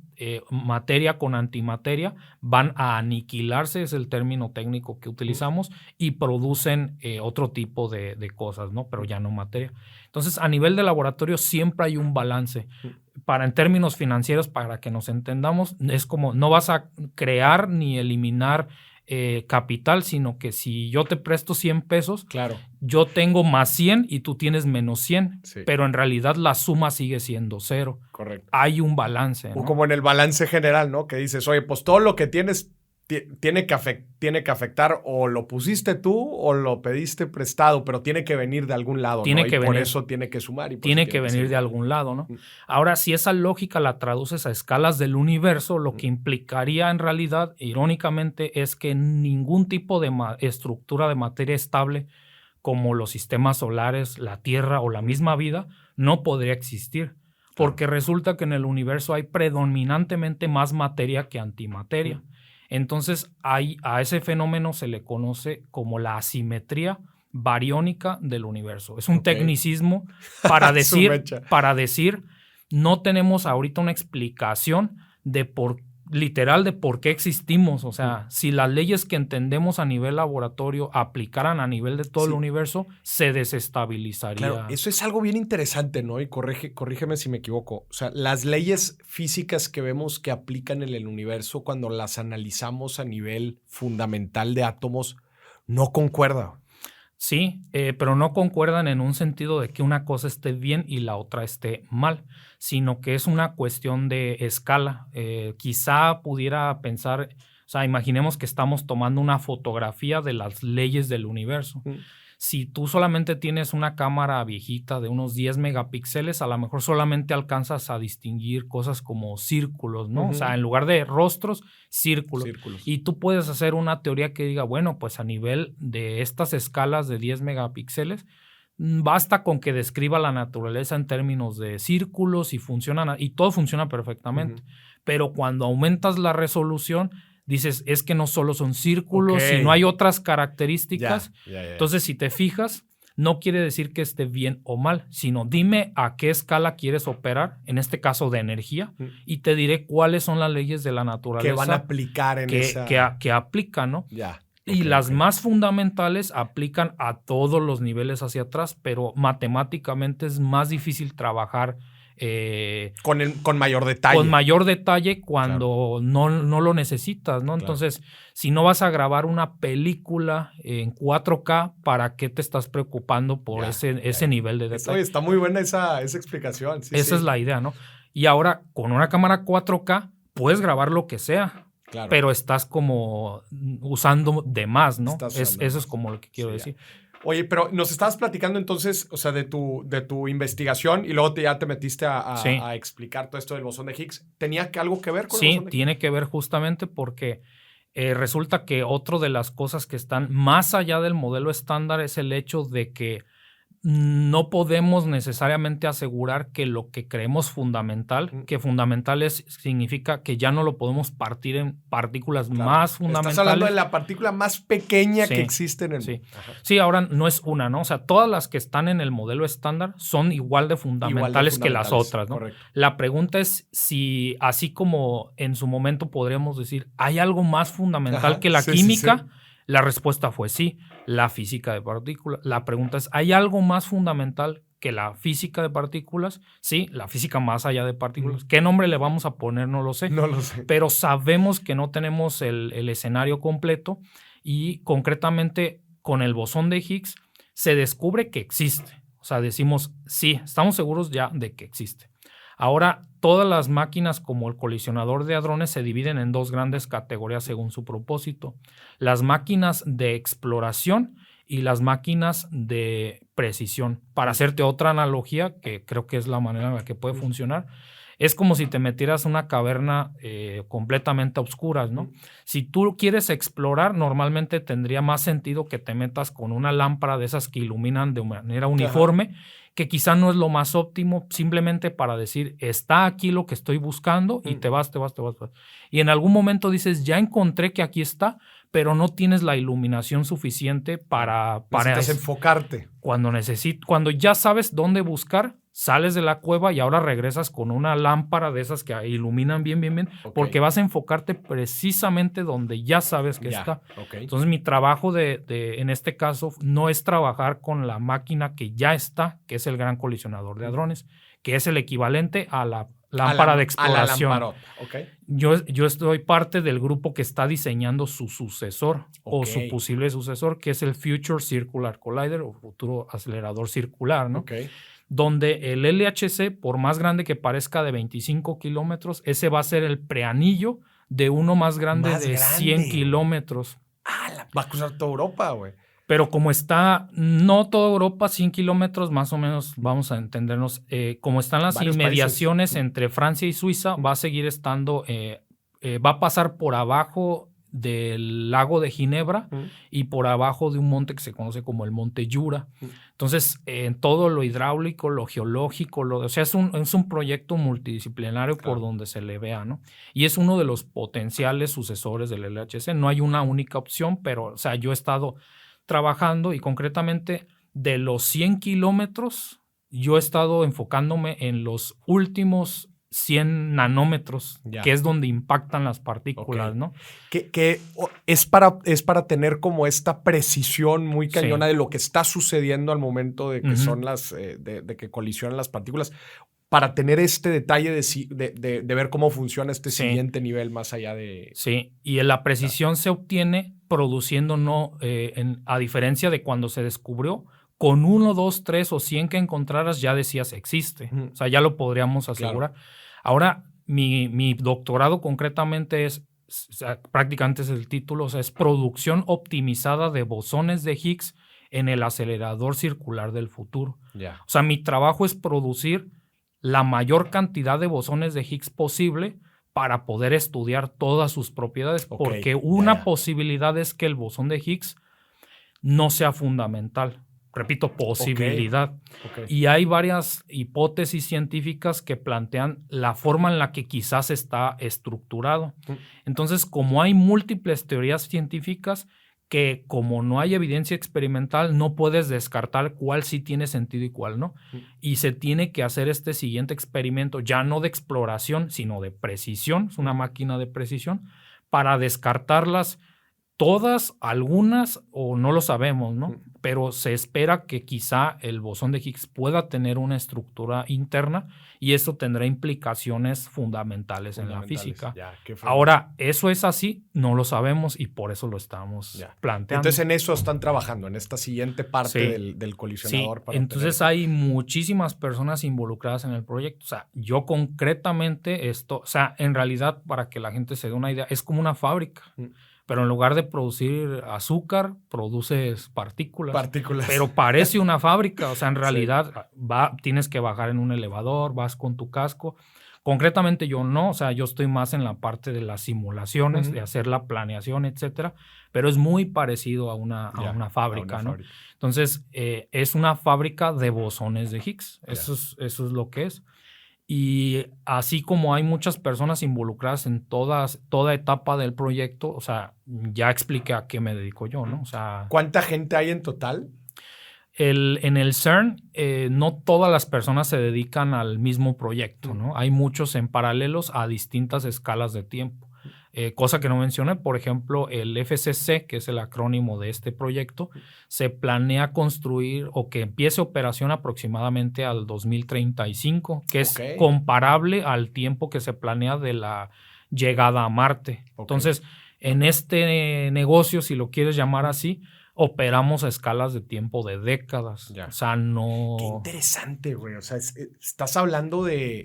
materia con antimateria, van a aniquilarse, es el término técnico que utilizamos, y producen otro tipo de cosas, ¿no? Pero ya no materia. Entonces, a nivel de laboratorio siempre hay un balance. En términos financieros, para que nos entendamos, es como no vas a crear ni eliminar capital, sino que si yo te presto 100 pesos, claro, yo tengo más 100 y tú tienes menos 100, sí, pero en realidad la suma sigue siendo 0. Correcto. Hay un balance, ¿no? O como en el balance general, ¿no? Que dices, oye, pues todo lo que tienes tiene que afectar, o lo pusiste tú o lo pediste prestado, pero tiene que venir de algún lado, tiene ¿no? que y venir, por eso tiene que sumar. Y tiene que venir de algún lado, ¿no? Ahora, si esa lógica la traduces a escalas del universo, lo que implicaría en realidad, irónicamente, es que ningún tipo de estructura de materia estable, como los sistemas solares, la Tierra o la misma vida, no podría existir. Porque resulta que en el universo hay predominantemente más materia que antimateria. Entonces, a ese fenómeno se le conoce como la asimetría bariónica del universo. Es un tecnicismo para decir, no tenemos ahorita una explicación literal de por qué existimos. O sea, si las leyes que entendemos a nivel laboratorio aplicaran a nivel de todo el universo, se desestabilizaría. Claro, eso es algo bien interesante, ¿no? Y corrígeme si me equivoco. O sea, las leyes físicas que vemos que aplican en el universo, cuando las analizamos a nivel fundamental de átomos, no concuerdan. Sí, pero no concuerdan en un sentido de que una cosa esté bien y la otra esté mal, sino que es una cuestión de escala. Quizá pudiera pensar, o sea, imaginemos que estamos tomando una fotografía de las leyes del universo. Si tú solamente tienes una cámara viejita de unos 10 megapíxeles, a lo mejor solamente alcanzas a distinguir cosas como círculos, ¿no? O sea, en lugar de rostros, círculos. Y tú puedes hacer una teoría que diga, bueno, pues a nivel de estas escalas de 10 megapíxeles, basta con que describa la naturaleza en términos de círculos y todo funciona perfectamente. Pero cuando aumentas la resolución, dices, es que no solo son círculos, sino hay otras características. Entonces, si te fijas, no quiere decir que esté bien o mal, sino dime a qué escala quieres operar, en este caso de energía, y te diré cuáles son las leyes de la naturaleza que van a aplicar en que aplican, ¿no? Ya. Y las más fundamentales aplican a todos los niveles hacia atrás, pero matemáticamente es más difícil trabajar con mayor detalle. Con mayor detalle cuando no lo necesitas, ¿no? Claro. Entonces, si no vas a grabar una película en 4K, ¿para qué te estás preocupando por ese nivel de detalle? Oye, está muy buena esa explicación. Sí, esa es la idea, ¿no? Y ahora, con una cámara 4K, puedes grabar lo que sea. Claro. Pero estás como usando de más, ¿no? Eso es como lo que quiero decir. Oye, pero nos estabas platicando entonces, o sea, de tu investigación y luego ya te metiste a explicar todo esto del bosón de Higgs. ¿Tenía algo que ver con el bosón de Higgs? Sí, tiene que ver justamente porque resulta que otra de las cosas que están más allá del modelo estándar es el hecho de que no podemos necesariamente asegurar que lo que creemos fundamental, que fundamental significa que ya no lo podemos partir en partículas más fundamentales. Estás hablando de la partícula más pequeña que existe en el mundo. Sí, ahora no es una, ¿no? O sea, todas las que están en el modelo estándar son igual de fundamentales que las otras, ¿no? Correcto. La pregunta es si, así como en su momento podríamos decir, ¿hay algo más fundamental que la química? Sí. La respuesta fue sí, la física de partículas. La pregunta es, ¿hay algo más fundamental que la física de partículas? Sí, la física más allá de partículas. ¿Qué nombre le vamos a poner? No lo sé. No lo sé. Pero sabemos que no tenemos el escenario completo y concretamente con el bosón de Higgs se descubre que existe. O sea, decimos, sí, estamos seguros ya de que existe. Ahora, todas las máquinas como el colisionador de hadrones se dividen en dos grandes categorías según su propósito. Las máquinas de exploración y las máquinas de precisión. Para hacerte otra analogía, que creo que es la manera en la que puede funcionar, es como si te metieras a una caverna completamente a oscuras, ¿no? Si tú quieres explorar, normalmente tendría más sentido que te metas con una lámpara de esas que iluminan de manera uniforme, que quizá no es lo más óptimo, simplemente para decir, está aquí lo que estoy buscando y te vas. Y en algún momento dices, ya encontré que aquí está, pero no tienes la iluminación suficiente para necesitas enfocarte. Cuando ya sabes dónde buscar, sales de la cueva y ahora regresas con una lámpara de esas que iluminan bien, porque vas a enfocarte precisamente donde ya sabes que está. Entonces, mi trabajo en este caso no es trabajar con la máquina que ya está, que es el gran colisionador de hadrones, que es el equivalente a la lámpara de exploración. A la lamparota. Yo estoy parte del grupo que está diseñando su sucesor o su posible sucesor, que es el Future Circular Collider o futuro acelerador circular, ¿no? Donde el LHC, por más grande que parezca de 25 kilómetros, ese va a ser el preanillo de uno más grande de 100 kilómetros. Va a cruzar toda Europa, güey. Pero como está, no toda Europa, 100 kilómetros, más o menos, vamos a entendernos, como están las inmediaciones entre Francia y Suiza, va a seguir estando, va a pasar por abajo del lago de Ginebra y por abajo de un monte que se conoce como el Monte Jura. Entonces, en todo lo hidráulico, lo geológico, o sea, es un proyecto multidisciplinario por donde se le vea, ¿no? Y es uno de los potenciales sucesores del LHC. No hay una única opción, pero, o sea, yo he estado trabajando y concretamente de los 100 kilómetros, yo he estado enfocándome en los últimos 100 nanómetros, que es donde impactan las partículas, ¿no? Que es para tener como esta precisión muy cañona de lo que está sucediendo al momento de que son de que colisionan las partículas, para tener este detalle de ver cómo funciona este siguiente nivel más allá de... Sí, y la precisión se obtiene produciendo, a diferencia de cuando se descubrió, con 1, 2, 3 o 100 que encontraras ya decías existe. O sea, ya lo podríamos asegurar. Claro. Ahora, mi doctorado concretamente prácticamente es el título, o sea, es producción optimizada de bosones de Higgs en el acelerador circular del futuro. O sea, mi trabajo es producir la mayor cantidad de bosones de Higgs posible para poder estudiar todas sus propiedades, porque una posibilidad es que el bosón de Higgs no sea fundamental. Repito, posibilidad. Y hay varias hipótesis científicas que plantean la forma en la que quizás está estructurado. Entonces, como hay múltiples teorías científicas, que como no hay evidencia experimental, no puedes descartar cuál sí tiene sentido y cuál no. Y se tiene que hacer este siguiente experimento, ya no de exploración, sino de precisión, es una máquina de precisión, para descartarlas todas, algunas o no lo sabemos, ¿no? Pero se espera que quizá el bosón de Higgs pueda tener una estructura interna y eso tendrá implicaciones fundamentales en la física. Ahora, ¿eso es así? No lo sabemos y por eso lo estamos planteando. Entonces en eso están trabajando, en esta siguiente parte del colisionador. Sí. Para entonces hay muchísimas personas involucradas en el proyecto. O sea, yo concretamente esto, o sea, en realidad para que la gente se dé una idea, es como una fábrica. Pero en lugar de producir azúcar, produces partículas. Pero parece una fábrica. O sea, en realidad tienes que bajar en un elevador, vas con tu casco. Concretamente yo no. O sea, yo estoy más en la parte de las simulaciones, de hacer la planeación, etcétera. Pero es muy parecido a una fábrica, ¿no? Entonces, es una fábrica de bosones de Higgs. Eso es lo que es. Y así como hay muchas personas involucradas en toda etapa del proyecto, o sea, ya expliqué a qué me dedico yo, ¿no? O sea, ¿cuánta gente hay en total? En el CERN, no todas las personas se dedican al mismo proyecto, ¿no? Hay muchos en paralelos a distintas escalas de tiempo. Cosa que no mencioné, por ejemplo, el FCC, que es el acrónimo de este proyecto, se planea construir o que empiece operación aproximadamente al 2035, que es comparable al tiempo que se planea de la llegada a Marte. Entonces, en este negocio, si lo quieres llamar así, operamos a escalas de tiempo de décadas. O sea, no... Qué interesante, güey. O sea, estás hablando de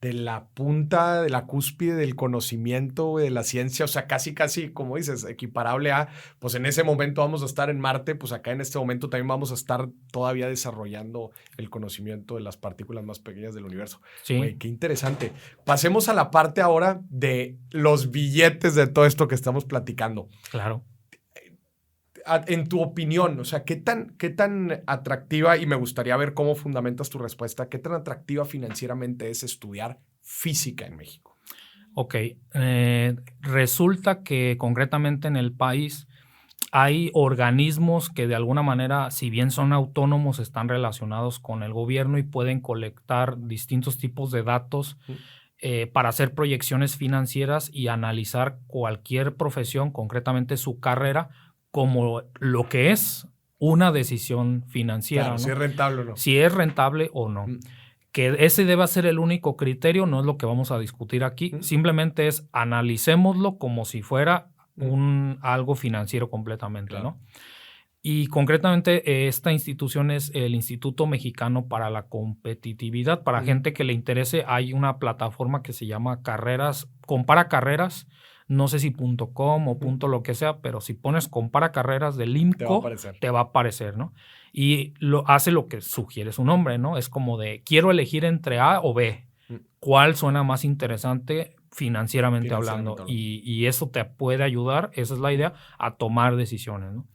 la punta, de la cúspide del conocimiento, güey, de la ciencia, o sea, casi, como dices, equiparable a, pues en ese momento vamos a estar en Marte, pues acá en este momento también vamos a estar todavía desarrollando el conocimiento de las partículas más pequeñas del universo. Sí. Güey, qué interesante. Pasemos a la parte ahora de los billetes de todo esto que estamos platicando. Claro. En tu opinión, o sea, ¿qué tan atractiva, y me gustaría ver cómo fundamentas tu respuesta, qué tan atractiva financieramente es estudiar física en México? Ok, resulta que concretamente en el país hay organismos que de alguna manera, si bien son autónomos, están relacionados con el gobierno y pueden colectar distintos tipos de datos para hacer proyecciones financieras y analizar cualquier profesión, concretamente su carrera, como lo que es una decisión financiera. Claro, ¿no? Si es rentable o no. Si es rentable o no. Que ese deba ser el único criterio, no es lo que vamos a discutir aquí. Simplemente es analicémoslo como si fuera algo financiero completamente, ¿no? Y concretamente esta institución es el Instituto Mexicano para la Competitividad. Para gente que le interese, hay una plataforma que se llama Compara Carreras. No sé si .com o lo que sea, pero si pones Compara Carreras del IMCO, te va a aparecer, ¿no? Y hace lo que sugiere su nombre, ¿no? Es como de, quiero elegir entre A o B. ¿Cuál suena más interesante financieramente hablando? Y eso te puede ayudar, esa es la idea, a tomar decisiones, ¿no?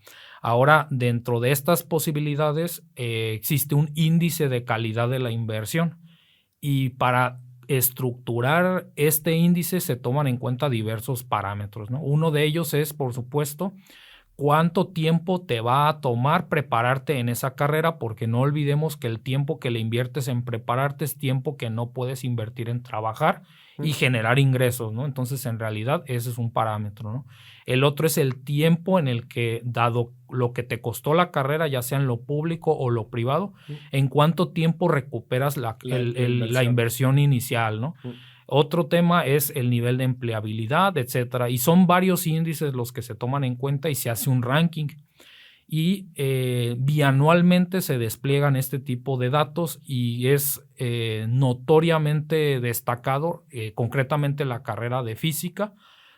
Ahora, dentro de estas posibilidades, existe un índice de calidad de la inversión. Y para estructurar este índice se toman en cuenta diversos parámetros, ¿no? Uno de ellos es, por supuesto, cuánto tiempo te va a tomar prepararte en esa carrera, porque no olvidemos que el tiempo que le inviertes en prepararte es tiempo que no puedes invertir en trabajar y generar ingresos, ¿no? Entonces, en realidad, ese es un parámetro, ¿no? El otro es el tiempo en el que, dado lo que te costó la carrera, ya sea en lo público o lo privado, en cuánto tiempo recuperas la inversión inicial, ¿no? Otro tema es el nivel de empleabilidad, etcétera. Y son varios índices los que se toman en cuenta y se hace un ranking. Y bianualmente se despliegan este tipo de datos y es notoriamente destacado, concretamente la carrera de física.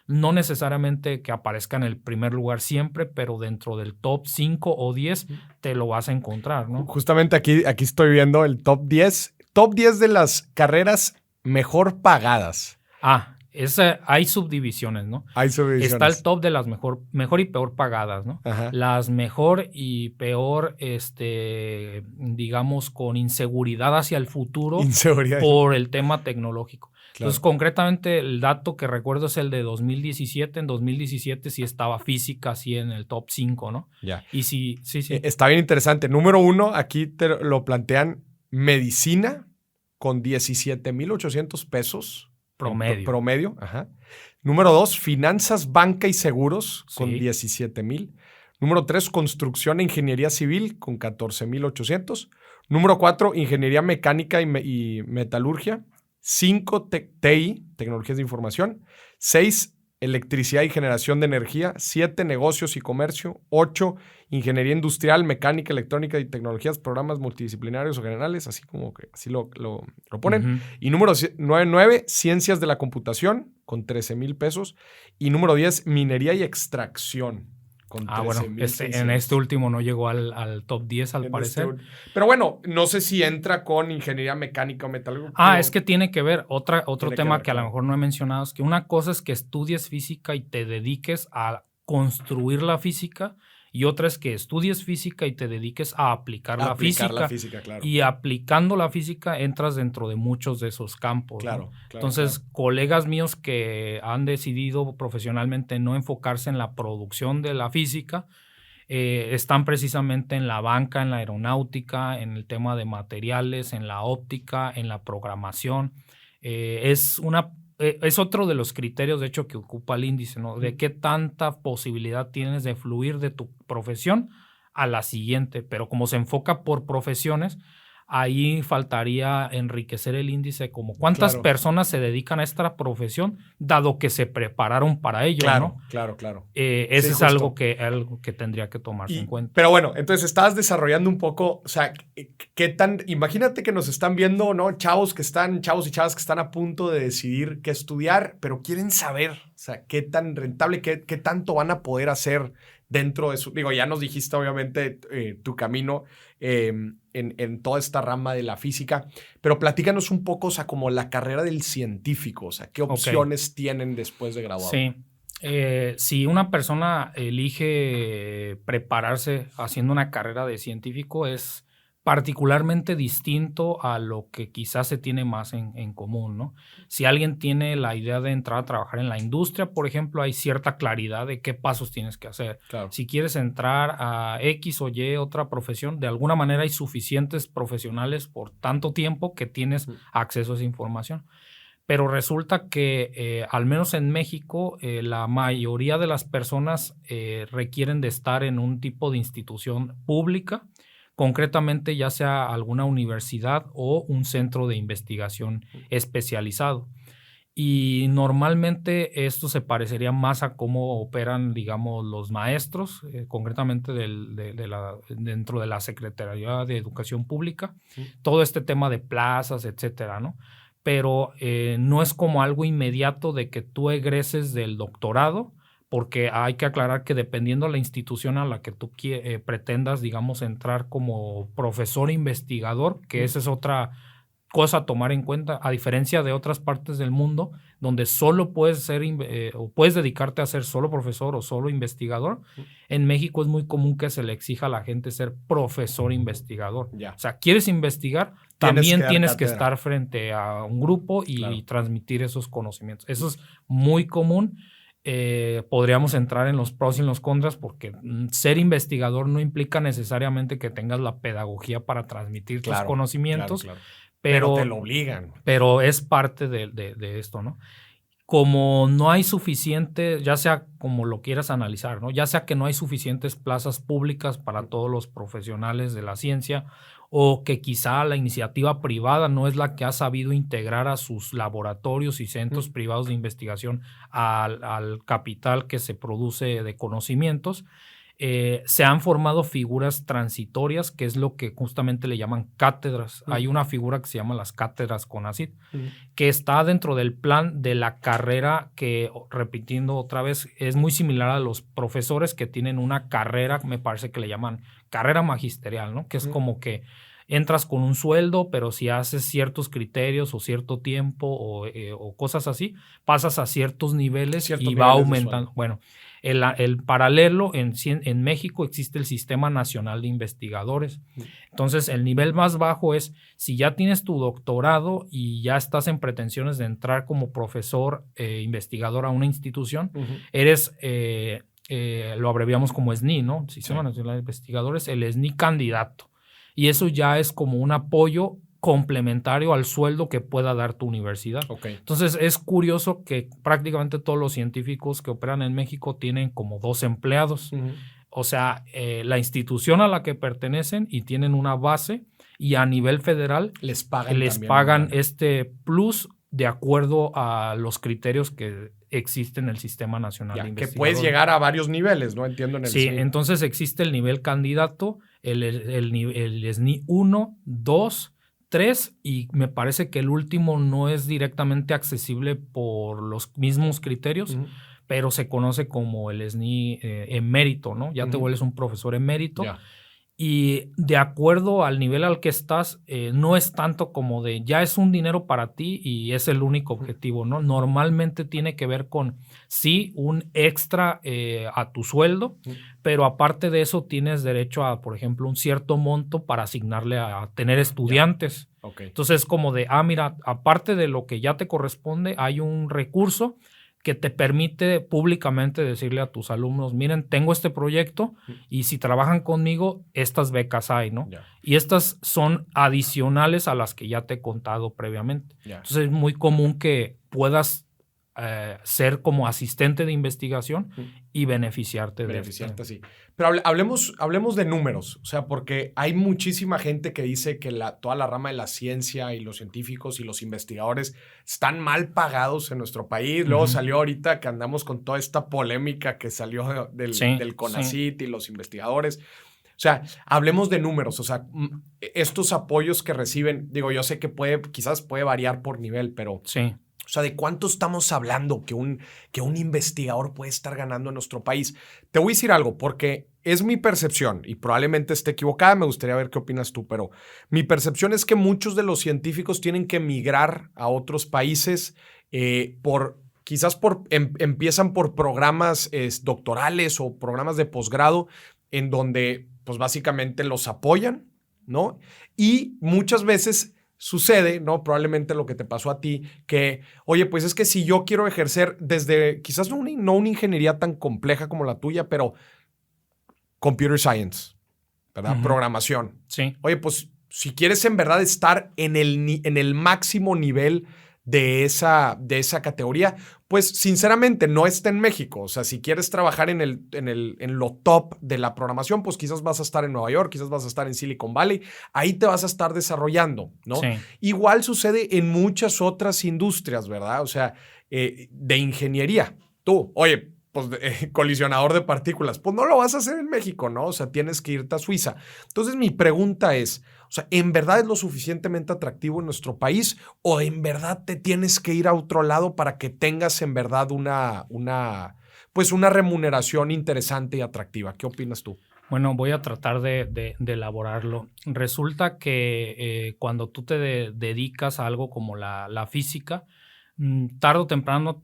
No necesariamente que aparezca en el primer lugar siempre, pero dentro del top 5 o 10 te lo vas a encontrar, ¿no? Justamente aquí estoy viendo el top 10. Top 10 de las carreras mejor pagadas. Hay subdivisiones, ¿no? Hay subdivisiones. Está el top de las mejor y peor pagadas, ¿no? Ajá. Las mejor y peor, digamos, con inseguridad hacia el futuro por el tema tecnológico. Entonces, concretamente, el dato que recuerdo es el de 2017. En 2017 sí estaba física así en el top 5, ¿no? Ya. Y sí. Está bien interesante. Número 1, aquí te lo plantean medicina con 17,800 pesos. Promedio. Ajá. Número 2, finanzas, banca y seguros con 17,000. Número 3, construcción e ingeniería civil con 14,800. Número 4, ingeniería mecánica y metalurgia. 5, TI, tecnologías de información. 6, electricidad y generación de energía. 7, negocios y comercio. 8, ingeniería industrial, mecánica, electrónica y tecnologías, programas multidisciplinarios o generales, así como que así lo ponen. Uh-huh. Y número 9, ciencias de la computación con 13,000 pesos. Y número 10, minería y extracción. Bueno, en este último no llegó al top 10 al parecer. Pero bueno, no sé si entra con ingeniería mecánica o metalúrgica. Es que tiene que ver. Otro tema que a lo mejor no he mencionado es que una cosa es que estudies física y te dediques a construir la física, y otra es que estudies física y te dediques a aplicar la física. Claro. Y aplicando la física entras dentro de muchos de esos campos. Claro, ¿no? Entonces, colegas míos que han decidido profesionalmente no enfocarse en la producción de la física, están precisamente en la banca, en la aeronáutica, en el tema de materiales, en la óptica, en la programación. Es otro de los criterios, de hecho, que ocupa el índice, ¿no? De qué tanta posibilidad tienes de fluir de tu profesión a la siguiente. Pero como se enfoca por profesiones, ahí faltaría enriquecer el índice como cuántas personas se dedican a esta profesión, dado que se prepararon para ello, ¿no? Claro. Ese es algo que tendría que tomarse en cuenta. Pero bueno, entonces estabas desarrollando un poco, o sea, imagínate que nos están viendo, ¿no? Chavos y chavas que están a punto de decidir qué estudiar, pero quieren saber, o sea, qué tan rentable, qué tanto van a poder hacer dentro de su... Digo, ya nos dijiste, obviamente, tu camino en toda esta rama de la física, pero platícanos un poco, o sea, como la carrera del científico, o sea, ¿qué opciones tienen después de graduado? Sí. Si una persona elige prepararse haciendo una carrera de científico, es particularmente distinto a lo que quizás se tiene más en común, ¿no? Si alguien tiene la idea de entrar a trabajar en la industria, por ejemplo, hay cierta claridad de qué pasos tienes que hacer. Claro. Si quieres entrar a X o Y otra profesión, de alguna manera hay suficientes profesionales por tanto tiempo que tienes acceso a esa información. Pero resulta que, al menos en México, la mayoría de las personas requieren de estar en un tipo de institución pública, concretamente ya sea alguna universidad o un centro de investigación especializado. Y normalmente esto se parecería más a cómo operan, digamos, los maestros, concretamente dentro de la Secretaría de Educación Pública, todo este tema de plazas, etcétera, ¿no? Pero no es como algo inmediato de que tú egreses del doctorado, porque hay que aclarar que dependiendo de la institución a la que tú pretendas, digamos, entrar como profesor investigador, que esa es otra cosa a tomar en cuenta, a diferencia de otras partes del mundo, donde solo puedes ser o puedes dedicarte a ser solo profesor o solo investigador. En México es muy común que se le exija a la gente ser profesor investigador. Ya. O sea, ¿quieres investigar? También tienes que estar frente a un grupo y transmitir esos conocimientos. Eso es muy común. Podríamos entrar en los pros y en los contras, porque ser investigador no implica necesariamente que tengas la pedagogía para transmitir tus conocimientos. Claro. Pero te lo obligan. Pero es parte de esto, ¿no? Como no hay suficiente, ya sea como lo quieras analizar, ¿no? Ya sea que no hay suficientes plazas públicas para todos los profesionales de la ciencia, o que quizá la iniciativa privada no es la que ha sabido integrar a sus laboratorios y centros privados de investigación al capital que se produce de conocimientos. Se han formado figuras transitorias, que es lo que justamente le llaman cátedras. Hay una figura que se llama las cátedras CONACYT, que está dentro del plan de la carrera que, repitiendo otra vez, es muy similar a los profesores que tienen una carrera, me parece que le llaman carrera magisterial, ¿no? Que es como que entras con un sueldo, pero si haces ciertos criterios o cierto tiempo o cosas así, pasas a ciertos niveles y va aumentando. Bueno, El paralelo en México existe el Sistema Nacional de Investigadores. Entonces, el nivel más bajo es si ya tienes tu doctorado y ya estás en pretensiones de entrar como profesor investigador a una institución, eres, lo abreviamos como SNI, ¿no? Sistema Nacional de Investigadores, el SNI candidato. Y eso ya es como un apoyo complementario al sueldo que pueda dar tu universidad. Entonces, es curioso que prácticamente todos los científicos que operan en México tienen como 2 empleados. O sea, la institución a la que pertenecen y tienen una base, y a nivel federal les pagan este plus de acuerdo a los criterios que existen en el Sistema Nacional de Investigadores. Que puedes llegar a varios niveles, ¿no? Entiendo en el Sí, entonces existe el nivel candidato, el SNI 1, 2, 3, y me parece que el último no es directamente accesible por los mismos criterios, pero se conoce como el SNI emérito, ¿no? Ya te vuelves un profesor emérito. Y de acuerdo al nivel al que estás, no es tanto como de ya es un dinero para ti y es el único objetivo, ¿no? Normalmente tiene que ver con, sí, un extra a tu sueldo, pero aparte de eso tienes derecho a, por ejemplo, un cierto monto para asignarle a tener estudiantes. Entonces es como de, mira, aparte de lo que ya te corresponde, hay un recurso que te permite públicamente decirle a tus alumnos, miren, tengo este proyecto y si trabajan conmigo, estas becas hay, ¿no? Y estas son adicionales a las que ya te he contado previamente. Entonces es muy común que puedas ser como asistente de investigación y beneficiarte de esto. Sí. Pero hablemos de números, o sea, porque hay muchísima gente que dice que toda la rama de la ciencia y los científicos y los investigadores están mal pagados en nuestro país. Luego salió ahorita que andamos con toda esta polémica que salió del CONACYT y los investigadores. O sea, hablemos de números, o sea, estos apoyos que reciben, digo, yo sé que quizás puede variar por nivel, pero... Sí. O sea, ¿de cuánto estamos hablando que un investigador puede estar ganando en nuestro país? Te voy a decir algo, porque es mi percepción, y probablemente esté equivocada, me gustaría ver qué opinas tú, pero mi percepción es que muchos de los científicos tienen que migrar a otros países empiezan por programas doctorales o programas de posgrado en donde, pues básicamente los apoyan, ¿no? Y muchas veces... sucede, ¿no? Probablemente lo que te pasó a ti, que, oye, pues es que si yo quiero ejercer desde, quizás no una ingeniería tan compleja como la tuya, pero computer science, ¿verdad? Programación. Sí. Oye, pues si quieres en verdad estar en el máximo nivel de esa categoría, pues sinceramente no está en México. O sea, si quieres trabajar en lo top de la programación, pues quizás vas a estar en Nueva York, quizás vas a estar en Silicon Valley, ahí te vas a estar desarrollando, ¿no? Sí. Igual sucede en muchas otras industrias, ¿verdad? O sea, de ingeniería. Tú, oye, pues colisionador de partículas, pues no lo vas a hacer en México, ¿no? O sea, tienes que irte a Suiza. Entonces, mi pregunta es, o sea, ¿en verdad es lo suficientemente atractivo en nuestro país o en verdad te tienes que ir a otro lado para que tengas en verdad una remuneración interesante y atractiva? ¿Qué opinas tú? Bueno, voy a tratar de elaborarlo. Resulta que cuando tú te dedicas a algo como la física, tarde o temprano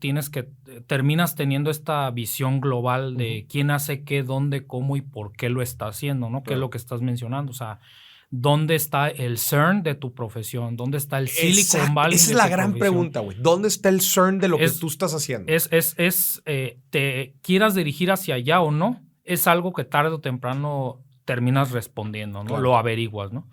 terminas teniendo esta visión global de quién hace qué, dónde, cómo y por qué lo está haciendo, ¿no? Claro. ¿Qué es lo que estás mencionando? O sea, ¿dónde está el CERN de tu profesión? ¿Dónde está el Silicon Valley? Esa es la gran pregunta, güey. ¿Dónde está el CERN de lo que tú estás haciendo? Te quieras dirigir hacia allá o no, es algo que tarde o temprano terminas respondiendo, ¿no? Claro. Lo averiguas, ¿no?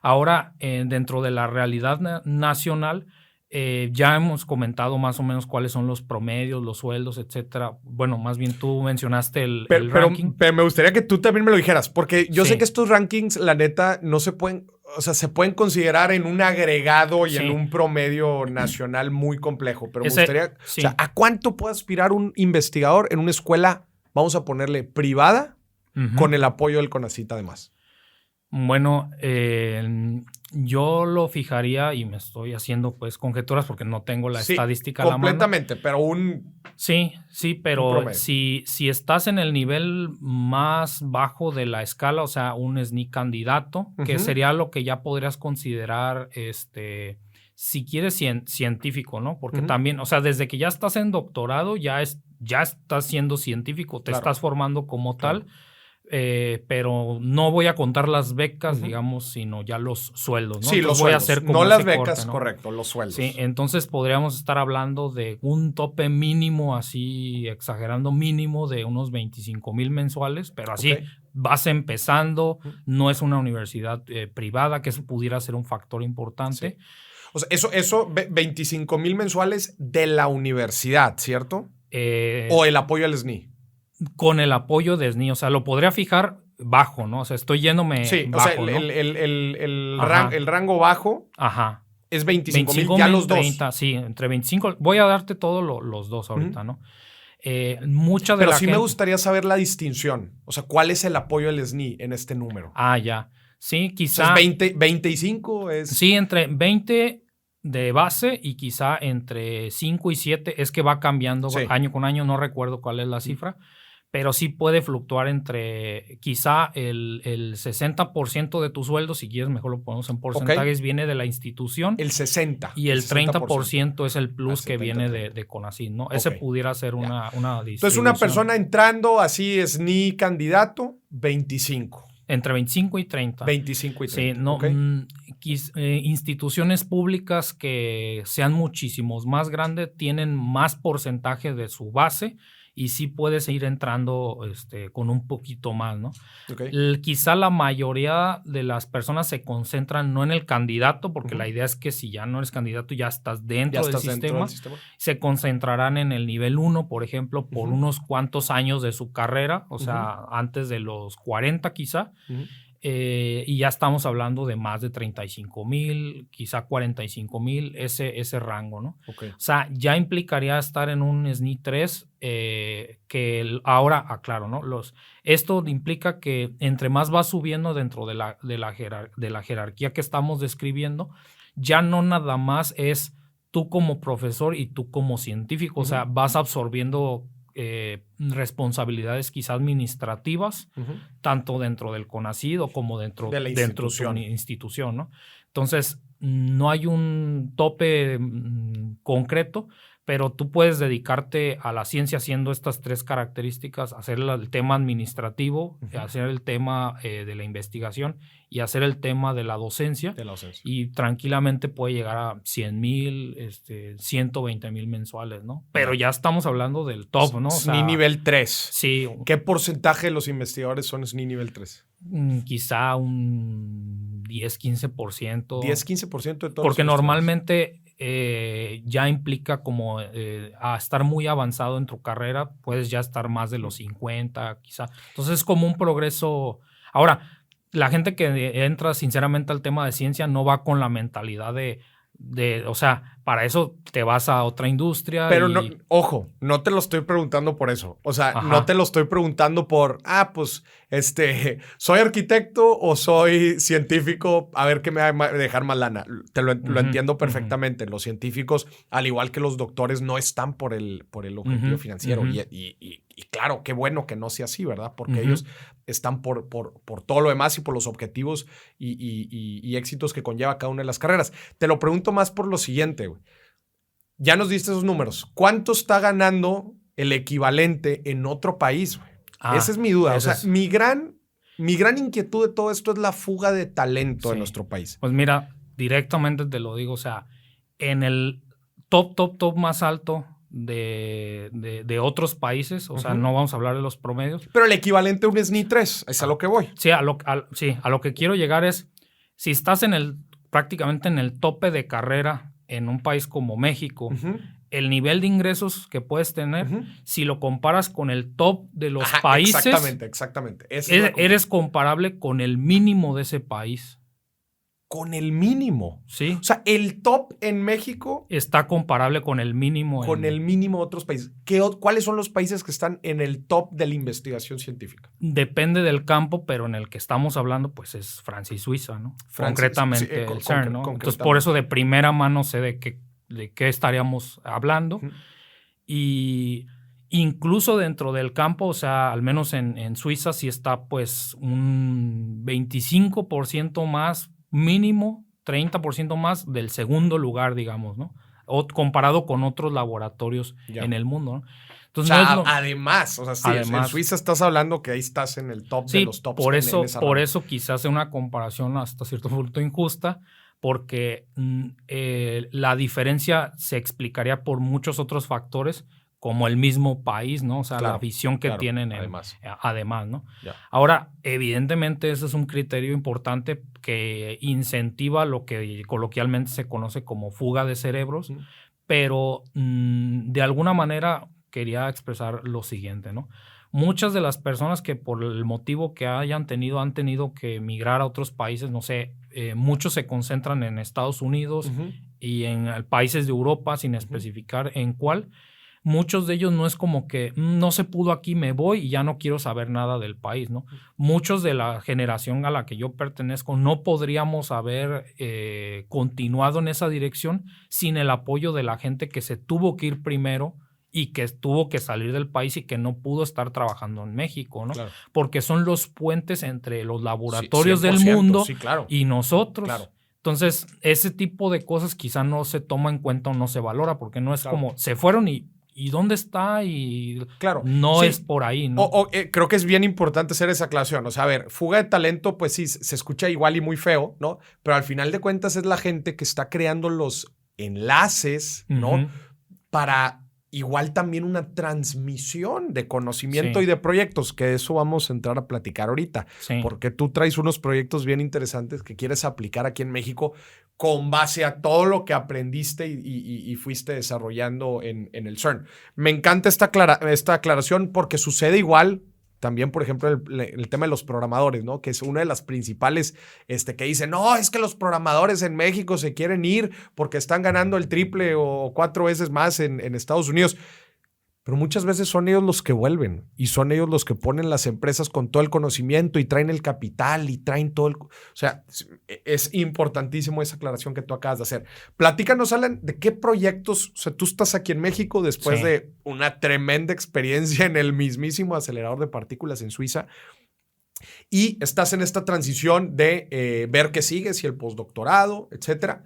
Ahora, dentro de la realidad nacional, ya hemos comentado más o menos cuáles son los promedios, los sueldos, etcétera. Bueno, más bien tú mencionaste el ranking. Pero me gustaría que tú también me lo dijeras, porque yo sé que estos rankings, la neta, no se pueden, o sea, se pueden considerar en un agregado y en un promedio nacional muy complejo. Pero me gustaría, o sea, ¿a cuánto puede aspirar un investigador en una escuela, vamos a ponerle privada, con el apoyo del CONACYT además? Bueno, yo lo fijaría y me estoy haciendo pues conjeturas porque no tengo la estadística a la mano. Completamente, pero Sí, pero si estás en el nivel más bajo de la escala, o sea, un SNI candidato, que sería lo que ya podrías considerar, si quieres científico, ¿no? Porque también, o sea, desde que ya estás en doctorado ya ya estás siendo científico, te Claro. estás formando como tal, pero no voy a contar las becas, digamos, sino ya los sueldos, ¿no? Sí, Entonces los voy a sueldos, hacer como no las ese becas, corte, ¿no? correcto, los sueldos. Sí, entonces podríamos estar hablando de un tope mínimo, así exagerando mínimo, de unos 25,000 mensuales, pero así vas empezando, no es una universidad privada, que eso pudiera ser un factor importante. Sí. O sea, eso 25,000 mensuales de la universidad, ¿cierto? O el apoyo al SNI. Con el apoyo de SNI, o sea, lo podría fijar bajo, ¿no? O sea, estoy yéndome bajo, o sea, ¿no? el rango bajo es 25,000 ya los 30, dos. Sí, entre 25. Voy a darte todos los dos ahorita, ¿no? Mucha de Pero la sí gente... me gustaría saber la distinción. O sea, ¿cuál es el apoyo al SNI en este número? Ya. Sí, quizá... O sea, ¿es 25? Sí, entre 20 de base y quizá entre 5 y 7. Es que va cambiando año con año, no recuerdo cuál es la cifra. Pero sí puede fluctuar entre quizá el 60% de tu sueldo, si quieres mejor lo ponemos en porcentajes, viene de la institución. El 60%. Y el 30% es el plus 70, que viene 30. de CONACYT, ¿no? Ese pudiera ser una distribución. Entonces, una persona entrando así, SNI candidato, 25. Entre 25 y 30. 25 y 30. Sí, no, instituciones públicas que sean muchísimos más grandes tienen más porcentaje de su base y sí puedes ir entrando con un poquito más, ¿no? Quizá la mayoría de las personas se concentran no en el candidato, porque la idea es que si ya no eres candidato ya estás dentro del sistema. Se concentrarán en el nivel 1, por ejemplo, por unos cuantos años de su carrera, o sea, antes de los 40 quizá. Y ya estamos hablando de más de 35,000, quizá 45,000, ese rango, ¿no? O sea, ya implicaría estar en un SNI 3, ahora aclaro, ¿no? Esto implica que entre más vas subiendo dentro de la jerarquía que estamos describiendo, ya no nada más es tú como profesor y tú como científico, o sea, vas absorbiendo responsabilidades quizás administrativas, tanto dentro del CONACYT o como dentro de tu institución, ¿no? Entonces, no hay un tope concreto, pero tú puedes dedicarte a la ciencia haciendo estas 3 características: hacer el tema administrativo, hacer el tema de la investigación y hacer el tema de la docencia. Y tranquilamente puede llegar a 100,000, 120,000 mensuales, ¿no? Pero ya estamos hablando del top, ¿no? O sea, SNI nivel 3. Sí. ¿Qué porcentaje de los investigadores son SNI nivel 3? Quizá un 10-15%. 10-15% de todos. Porque normalmente ya implica como a estar muy avanzado en tu carrera, puedes ya estar más de los 50 quizá. Entonces es como un progreso. Ahora, la gente que entra sinceramente al tema de ciencia no va con la mentalidad o sea, para eso te vas a otra industria. Pero no, ojo, no te lo estoy preguntando por eso. O sea, no te lo estoy preguntando por, pues, ¿soy arquitecto o soy científico? A ver qué me va a dejar más lana. Lo entiendo perfectamente. Los científicos, al igual que los doctores, no están por el objetivo financiero. Y claro, qué bueno que no sea así, ¿verdad? Porque ellos están por todo lo demás y por los objetivos y éxitos que conlleva cada una de las carreras. Te lo pregunto más por lo siguiente, güey. Ya nos diste esos números. ¿Cuánto está ganando el equivalente en otro país, güey? Esa es mi duda. O sea, mi gran inquietud de todo esto es la fuga de talento en nuestro país. Pues mira, directamente te lo digo. O sea, en el top más alto de otros países, o sea, no vamos a hablar de los promedios. Pero el equivalente a un SNI 3, es a lo que voy. Sí, a lo que quiero llegar es, si estás prácticamente en el tope de carrera en un país como México, el nivel de ingresos que puedes tener, si lo comparas con el top de los países, exactamente. Eres comparable con el mínimo de ese país. Con el mínimo. Sí. O sea, el top en México está comparable con el mínimo. Con el mínimo de otros países. ¿Cuáles son los países que están en el top de la investigación científica? Depende del campo, pero en el que estamos hablando, pues es Francia y Suiza, ¿no? Concretamente el CERN, ¿no? Entonces, por eso de primera mano sé de qué estaríamos hablando. Y incluso dentro del campo, o sea, al menos en Suiza sí está pues un 25% más mínimo, 30% más del segundo lugar, digamos, ¿no? O comparado con otros laboratorios en el mundo, ¿no? Entonces, además, o sea, sí, en Suiza estás hablando que ahí estás en el top de los tops. Por eso quizás sea una comparación hasta cierto punto injusta, porque la diferencia se explicaría por muchos otros factores, como el mismo país, ¿no? O sea, la visión que tienen además, ¿no? Ya. Ahora, evidentemente, ese es un criterio importante que incentiva lo que coloquialmente se conoce como fuga de cerebros, pero de alguna manera quería expresar lo siguiente, ¿no? Muchas de las personas que por el motivo que han tenido que emigrar a otros países, no sé, muchos se concentran en Estados Unidos y en países de Europa, sin especificar en cuál. Muchos de ellos no es como que no se pudo aquí, me voy y ya no quiero saber nada del país, ¿no? Muchos de la generación a la que yo pertenezco no podríamos haber continuado en esa dirección sin el apoyo de la gente que se tuvo que ir primero y que tuvo que salir del país y que no pudo estar trabajando en México, ¿no? Claro. Porque son los puentes entre los laboratorios del mundo y nosotros. Claro. Entonces, ese tipo de cosas quizá no se toma en cuenta o no se valora, porque no es como se fueron ¿y dónde está? Y no es por ahí, ¿no? Creo que es bien importante hacer esa aclaración. O sea, a ver, fuga de talento, pues sí, se escucha igual y muy feo, ¿no? Pero al final de cuentas es la gente que está creando los enlaces, ¿no? Para igual también una transmisión de conocimiento y de proyectos, que de eso vamos a entrar a platicar ahorita. Sí. Porque tú traes unos proyectos bien interesantes que quieres aplicar aquí en México con base a todo lo que aprendiste y fuiste desarrollando en el CERN. Me encanta esta aclaración porque sucede igual también, por ejemplo, el tema de los programadores, ¿no? Que es una de las principales que dicen, no, es que los programadores en México se quieren ir porque están ganando el triple o 4 veces más en Estados Unidos. Pero muchas veces son ellos los que vuelven y son ellos los que ponen las empresas con todo el conocimiento y traen el capital y traen todo o sea, es importantísimo esa aclaración que tú acabas de hacer. Platícanos, Alan, de qué proyectos, o sea, tú estás aquí en México después de una tremenda experiencia en el mismísimo acelerador de partículas en Suiza y estás en esta transición de ver qué sigue, si el postdoctorado, etcétera.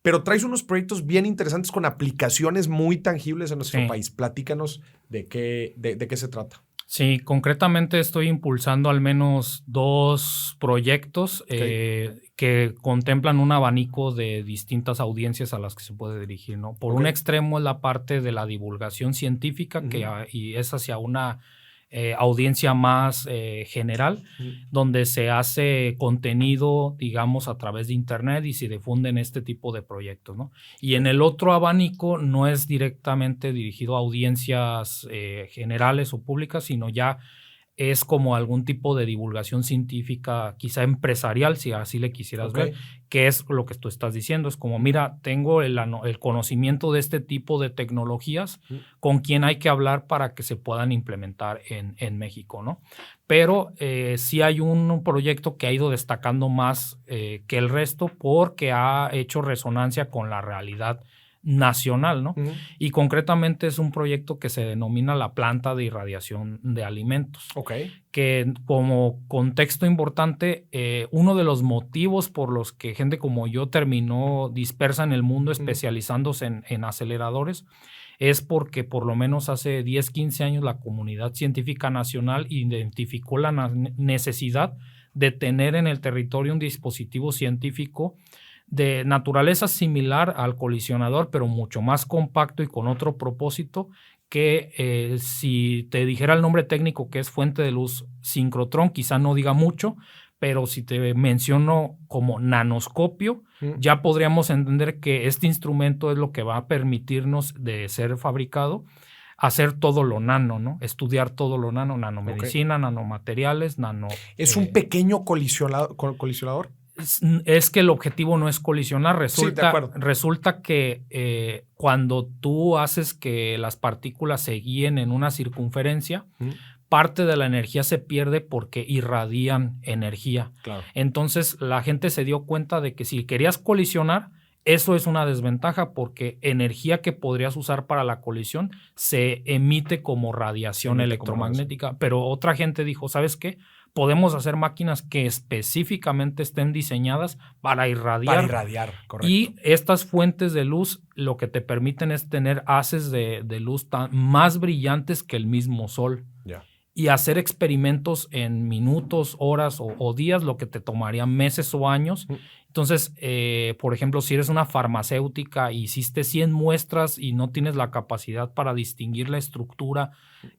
Pero traes unos proyectos bien interesantes con aplicaciones muy tangibles en nuestro país. Platícanos de qué se trata. Sí, concretamente estoy impulsando al menos 2 proyectos que contemplan un abanico de distintas audiencias a las que se puede dirigir, ¿no? Por un extremo es la parte de la divulgación científica y es hacia una audiencia más general, donde se hace contenido, digamos, a través de internet y se difunden este tipo de proyectos, ¿no? Y en el otro abanico no es directamente dirigido a audiencias generales o públicas, sino ya es como algún tipo de divulgación científica, quizá empresarial, si así le quisieras ver, que es lo que tú estás diciendo. Es como, mira, tengo el conocimiento de este tipo de tecnologías, con quién hay que hablar para que se puedan implementar en México, ¿no? Pero sí hay un proyecto que ha ido destacando más que el resto porque ha hecho resonancia con la realidad nacional, ¿no? Y concretamente es un proyecto que se denomina la planta de irradiación de alimentos. Que como contexto importante, uno de los motivos por los que gente como yo terminó dispersa en el mundo especializándose en aceleradores es porque por lo menos hace 10, 15 años la comunidad científica nacional identificó la necesidad de tener en el territorio un dispositivo científico de naturaleza similar al colisionador, pero mucho más compacto y con otro propósito que si te dijera el nombre técnico, que es fuente de luz sincrotrón, quizá no diga mucho, pero si te menciono como nanoscopio, ya podríamos entender que este instrumento es lo que va a permitirnos, de ser fabricado, hacer todo lo nano, ¿no? Estudiar todo lo nano, nanomedicina, nanomateriales, ¿Es un pequeño colisionador? Es que el objetivo no es colisionar. Resulta que cuando tú haces que las partículas se guíen en una circunferencia, parte de la energía se pierde porque irradian energía. Claro. Entonces la gente se dio cuenta de que si querías colisionar, eso es una desventaja porque energía que podrías usar para la colisión se emite como radiación electromagnética. Pero otra gente dijo, ¿sabes qué? podemos hacer máquinas que específicamente estén diseñadas para irradiar. Para irradiar, correcto. Y estas fuentes de luz lo que te permiten es tener haces de luz más brillantes que el mismo sol. Ya. Y hacer experimentos en minutos, horas o días, lo que te tomaría meses o años. Entonces, por ejemplo, si eres una farmacéutica y hiciste 100 muestras y no tienes la capacidad para distinguir la estructura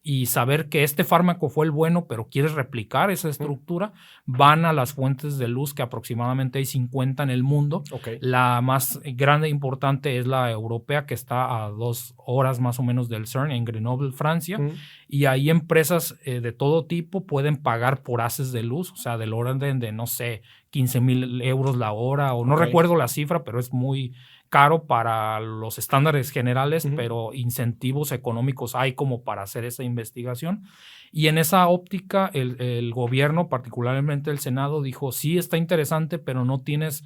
y saber que este fármaco fue el bueno, pero quieres replicar esa estructura, van a las fuentes de luz, que aproximadamente hay 50 en el mundo. Okay. La más grande e importante es la europea, que está a 2 horas más o menos del CERN, en Grenoble, Francia. Y ahí empresas de todo tipo pueden pagar por haces de luz, o sea, del orden de, no sé, 15,000 euros la hora, o no recuerdo la cifra, pero es muy caro para los estándares generales, pero incentivos económicos hay como para hacer esa investigación. Y en esa óptica, el gobierno, particularmente el Senado, dijo, sí, está interesante, pero no tienes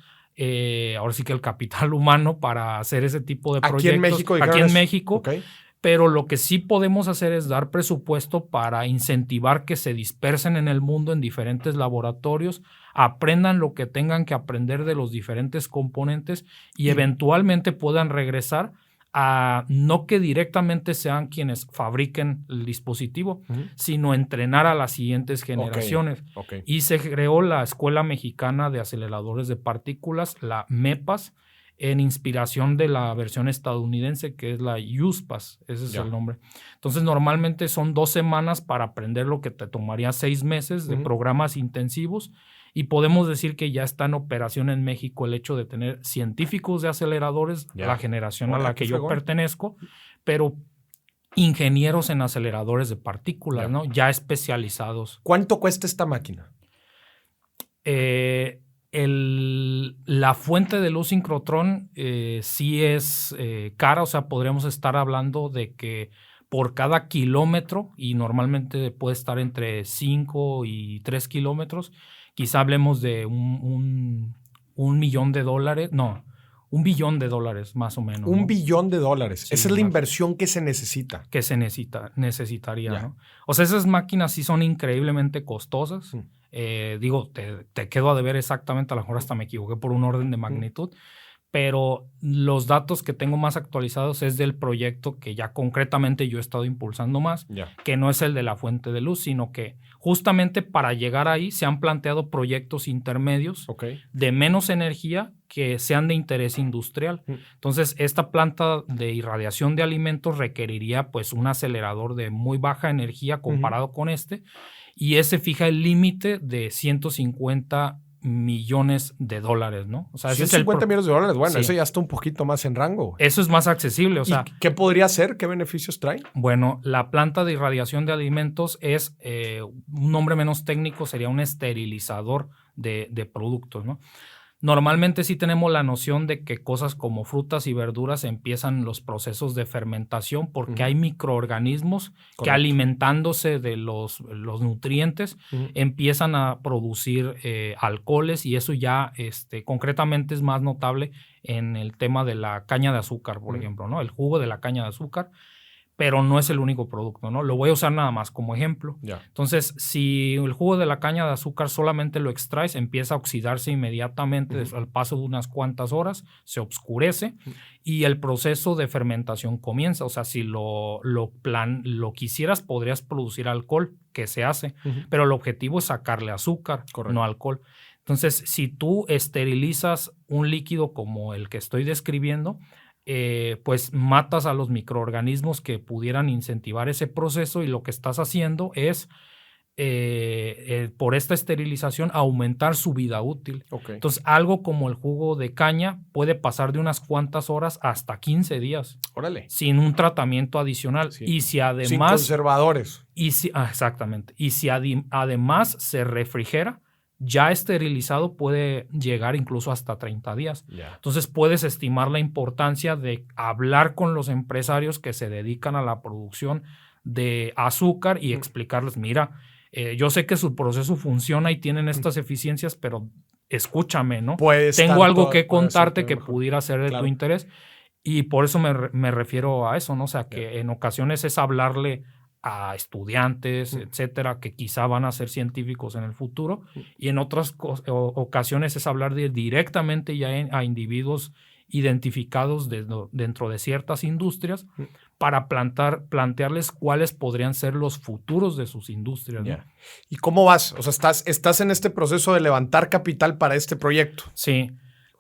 ahora sí que el capital humano para hacer ese tipo de proyectos. Aquí en México. Okay. Pero lo que sí podemos hacer es dar presupuesto para incentivar que se dispersen en el mundo en diferentes laboratorios, aprendan lo que tengan que aprender de los diferentes componentes y eventualmente puedan regresar a no que directamente sean quienes fabriquen el dispositivo, sino entrenar a las siguientes generaciones. Okay. Y se creó la Escuela Mexicana de Aceleradores de Partículas, la MEPAS, en inspiración de la versión estadounidense, que es la USPAS, ese es el nombre. Entonces, normalmente son 2 semanas para aprender lo que te tomaría 6 meses de programas intensivos, y podemos decir que ya está en operación en México el hecho de tener científicos de aceleradores, la generación a la que yo pertenezco, pero ingenieros en aceleradores de partículas, ¿no? Ya especializados. ¿Cuánto cuesta esta máquina? La fuente de luz sincrotrón sí es cara, o sea, podríamos estar hablando de que por cada kilómetro, y normalmente puede estar entre 5 y 3 kilómetros, quizá hablemos de $1 millón, no, $1 billón más o menos. $1 billón. Sí, esa es la inversión que se necesitaría, ¿no? O sea, esas máquinas sí son increíblemente costosas. Digo, te quedo a deber exactamente, a lo mejor hasta me equivoqué por un orden de magnitud, pero los datos que tengo más actualizados es del proyecto que ya concretamente yo he estado impulsando más, que no es el de la fuente de luz, sino que justamente para llegar ahí se han planteado proyectos intermedios de menos energía que sean de interés industrial. Entonces, esta planta de irradiación de alimentos requeriría pues un acelerador de muy baja energía comparado con este, y ese fija el límite de $150 millones, ¿no? O sea, $150 millones, bueno, eso ya está un poquito más en rango. Eso es más accesible, o sea. ¿Y qué podría hacer? ¿Qué beneficios trae? Bueno, la planta de irradiación de alimentos es, un nombre menos técnico, sería un esterilizador de productos, ¿no? Normalmente sí tenemos la noción de que cosas como frutas y verduras empiezan los procesos de fermentación porque hay microorganismos que alimentándose de los nutrientes empiezan a producir alcoholes, y eso ya concretamente es más notable en el tema de la caña de azúcar, por ejemplo, ¿no? El jugo de la caña de azúcar. Pero no es el único producto, ¿no? Lo voy a usar nada más como ejemplo. Entonces, si el jugo de la caña de azúcar solamente lo extraes, empieza a oxidarse inmediatamente al paso de unas cuantas horas, se oscurece y el proceso de fermentación comienza. O sea, si lo quisieras, podrías producir alcohol, que se hace, pero el objetivo es sacarle azúcar, no alcohol. Entonces, si tú esterilizas un líquido como el que estoy describiendo, pues matas a los microorganismos que pudieran incentivar ese proceso, y lo que estás haciendo es, por esta esterilización, aumentar su vida útil. Entonces, algo como el jugo de caña puede pasar de unas cuantas horas hasta 15 días. Sin un tratamiento adicional. Y si además... Sin conservadores. Exactamente. Y si además se refrigera, ya esterilizado puede llegar incluso hasta 30 días. Entonces puedes estimar la importancia de hablar con los empresarios que se dedican a la producción de azúcar y explicarles, mira, yo sé que su proceso funciona y tienen estas eficiencias, pero escúchame, ¿no? Tengo algo que contarte que pudiera ser de tu interés. Y por eso me refiero a eso, ¿no? O sea, que en ocasiones es hablarle a estudiantes, etcétera, que quizá van a ser científicos en el futuro, y en otras ocasiones es hablar directamente ya a individuos identificados dentro de ciertas industrias para plantearles cuáles podrían ser los futuros de sus industrias, ¿no? Yeah. ¿Y cómo vas? O sea, estás en este proceso de levantar capital para este proyecto. Sí.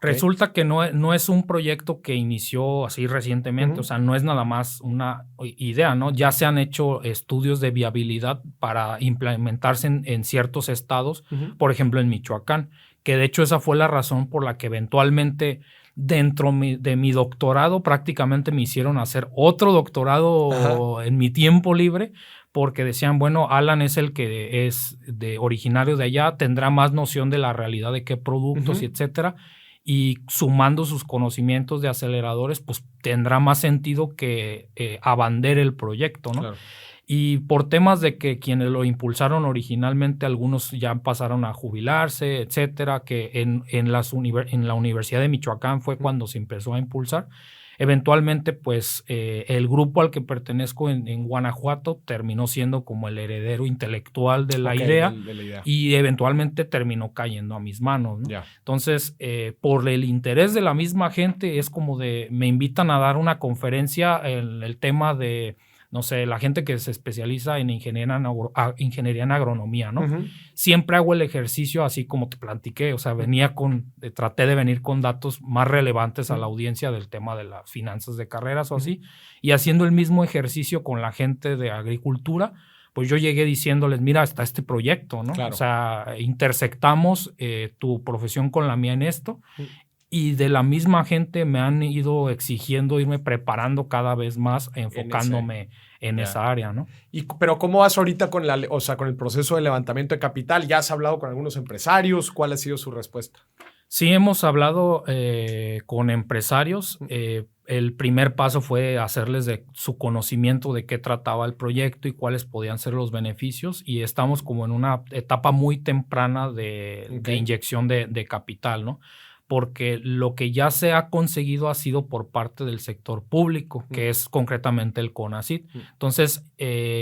Resulta que no es un proyecto que inició así recientemente, o sea, no es nada más una idea, ¿no? Ya se han hecho estudios de viabilidad para implementarse en ciertos estados, por ejemplo, en Michoacán, que de hecho esa fue la razón por la que eventualmente dentro de mi doctorado prácticamente me hicieron hacer otro doctorado en mi tiempo libre, porque decían, bueno, Alan es el que es originario de allá, tendrá más noción de la realidad de qué productos y etcétera, y sumando sus conocimientos de aceleradores, pues tendrá más sentido que abandere el proyecto, ¿no? Claro. Y por temas de que quienes lo impulsaron originalmente, algunos ya pasaron a jubilarse, etcétera, que en la Universidad de Michoacán fue cuando se empezó a impulsar. Eventualmente, pues, el grupo al que pertenezco en Guanajuato terminó siendo como el heredero intelectual de la idea, y eventualmente terminó cayendo a mis manos, ¿no? Yeah. Entonces, por el interés de la misma gente, es como me invitan a dar una conferencia en el tema de, no sé, la gente que se especializa en ingeniería en agronomía, ¿no? Siempre hago el ejercicio así como te platiqué, o sea, traté de venir con datos más relevantes a la audiencia del tema de las finanzas de carreras o así, y haciendo el mismo ejercicio con la gente de agricultura, pues yo llegué diciéndoles, mira, está este proyecto, ¿no? Claro. O sea, intersectamos tu profesión con la mía en esto, y de la misma gente me han ido exigiendo irme preparando cada vez más, enfocándome en esa área, ¿no? Pero ¿cómo vas ahorita con el proceso de levantamiento de capital? ¿Ya has hablado con algunos empresarios? ¿Cuál ha sido su respuesta? Sí, hemos hablado con empresarios. El primer paso fue hacerles de su conocimiento de qué trataba el proyecto y cuáles podían ser los beneficios, y estamos como en una etapa muy temprana de inyección de capital, ¿no? Porque lo que ya se ha conseguido ha sido por parte del sector público, que es concretamente el CONACYT. Entonces,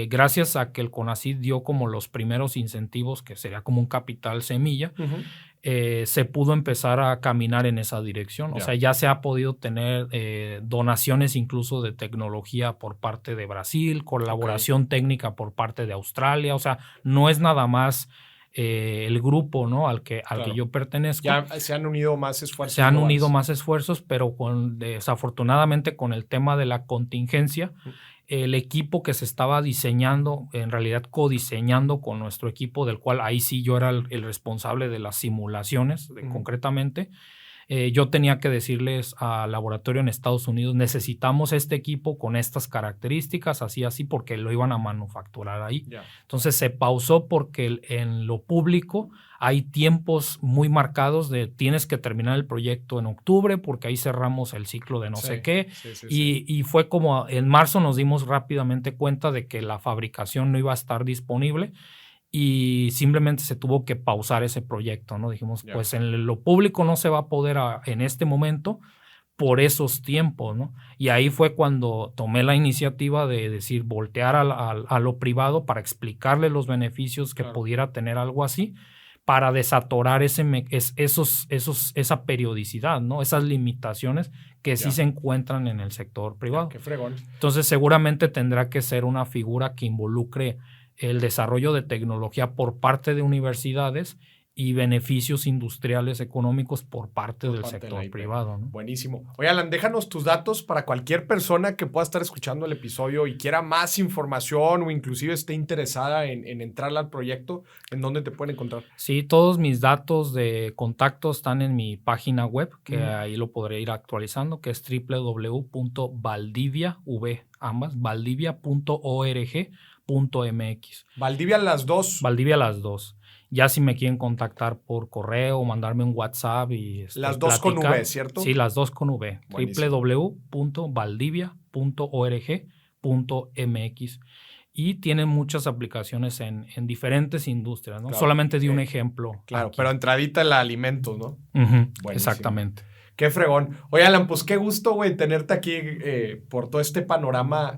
gracias a que el CONACYT dio como los primeros incentivos, que sería como un capital semilla, se pudo empezar a caminar en esa dirección. O sea, ya se ha podido tener donaciones incluso de tecnología por parte de Brasil, colaboración técnica por parte de Australia. O sea, no es nada más el grupo, ¿no? al que yo pertenezco. Ya se han unido más esfuerzos. Se han unido más esfuerzos, pero desafortunadamente con el tema de la contingencia, el equipo que se estaba diseñando, en realidad codiseñando con nuestro equipo, del cual ahí sí yo era el responsable de las simulaciones, concretamente. Yo tenía que decirles al laboratorio en Estados Unidos, necesitamos este equipo con estas características, así, porque lo iban a manufacturar ahí. Yeah. Entonces se pausó porque en lo público hay tiempos muy marcados de tienes que terminar el proyecto en octubre porque ahí cerramos el ciclo de no sé qué. Y fue como en marzo nos dimos rápidamente cuenta de que la fabricación no iba a estar disponible, y simplemente se tuvo que pausar ese proyecto, ¿no? Dijimos, pues en lo público no se va a poder en este momento por esos tiempos, ¿no? Y ahí fue cuando tomé la iniciativa de decir, voltear a lo privado para explicarle los beneficios que pudiera tener algo así, para desatorar esa periodicidad, ¿no? Esas limitaciones que sí se encuentran en el sector privado. Qué fregón. Entonces seguramente tendrá que ser una figura que involucre el desarrollo de tecnología por parte de universidades y beneficios industriales económicos por parte del sector privado, ¿no? Buenísimo. Oye, Alan, déjanos tus datos para cualquier persona que pueda estar escuchando el episodio y quiera más información o inclusive esté interesada en entrar al proyecto. ¿En dónde te pueden encontrar? Sí, todos mis datos de contacto están en mi página web, que ahí lo podré ir actualizando, que es www.valdivia.org.mx. Valdivia las dos. Valdivia las dos. Ya si me quieren contactar por correo o mandarme un WhatsApp y las dos platicar, con V, ¿cierto? Sí, las dos con V. www.valdivia.org.mx. Y tienen muchas aplicaciones en diferentes industrias, ¿no? Claro, solamente di un ejemplo. Claro, aquí. Pero entradita en la alimentos, ¿no? Exactamente. Qué fregón. Oye, Alan, pues qué gusto, güey, tenerte aquí por todo este panorama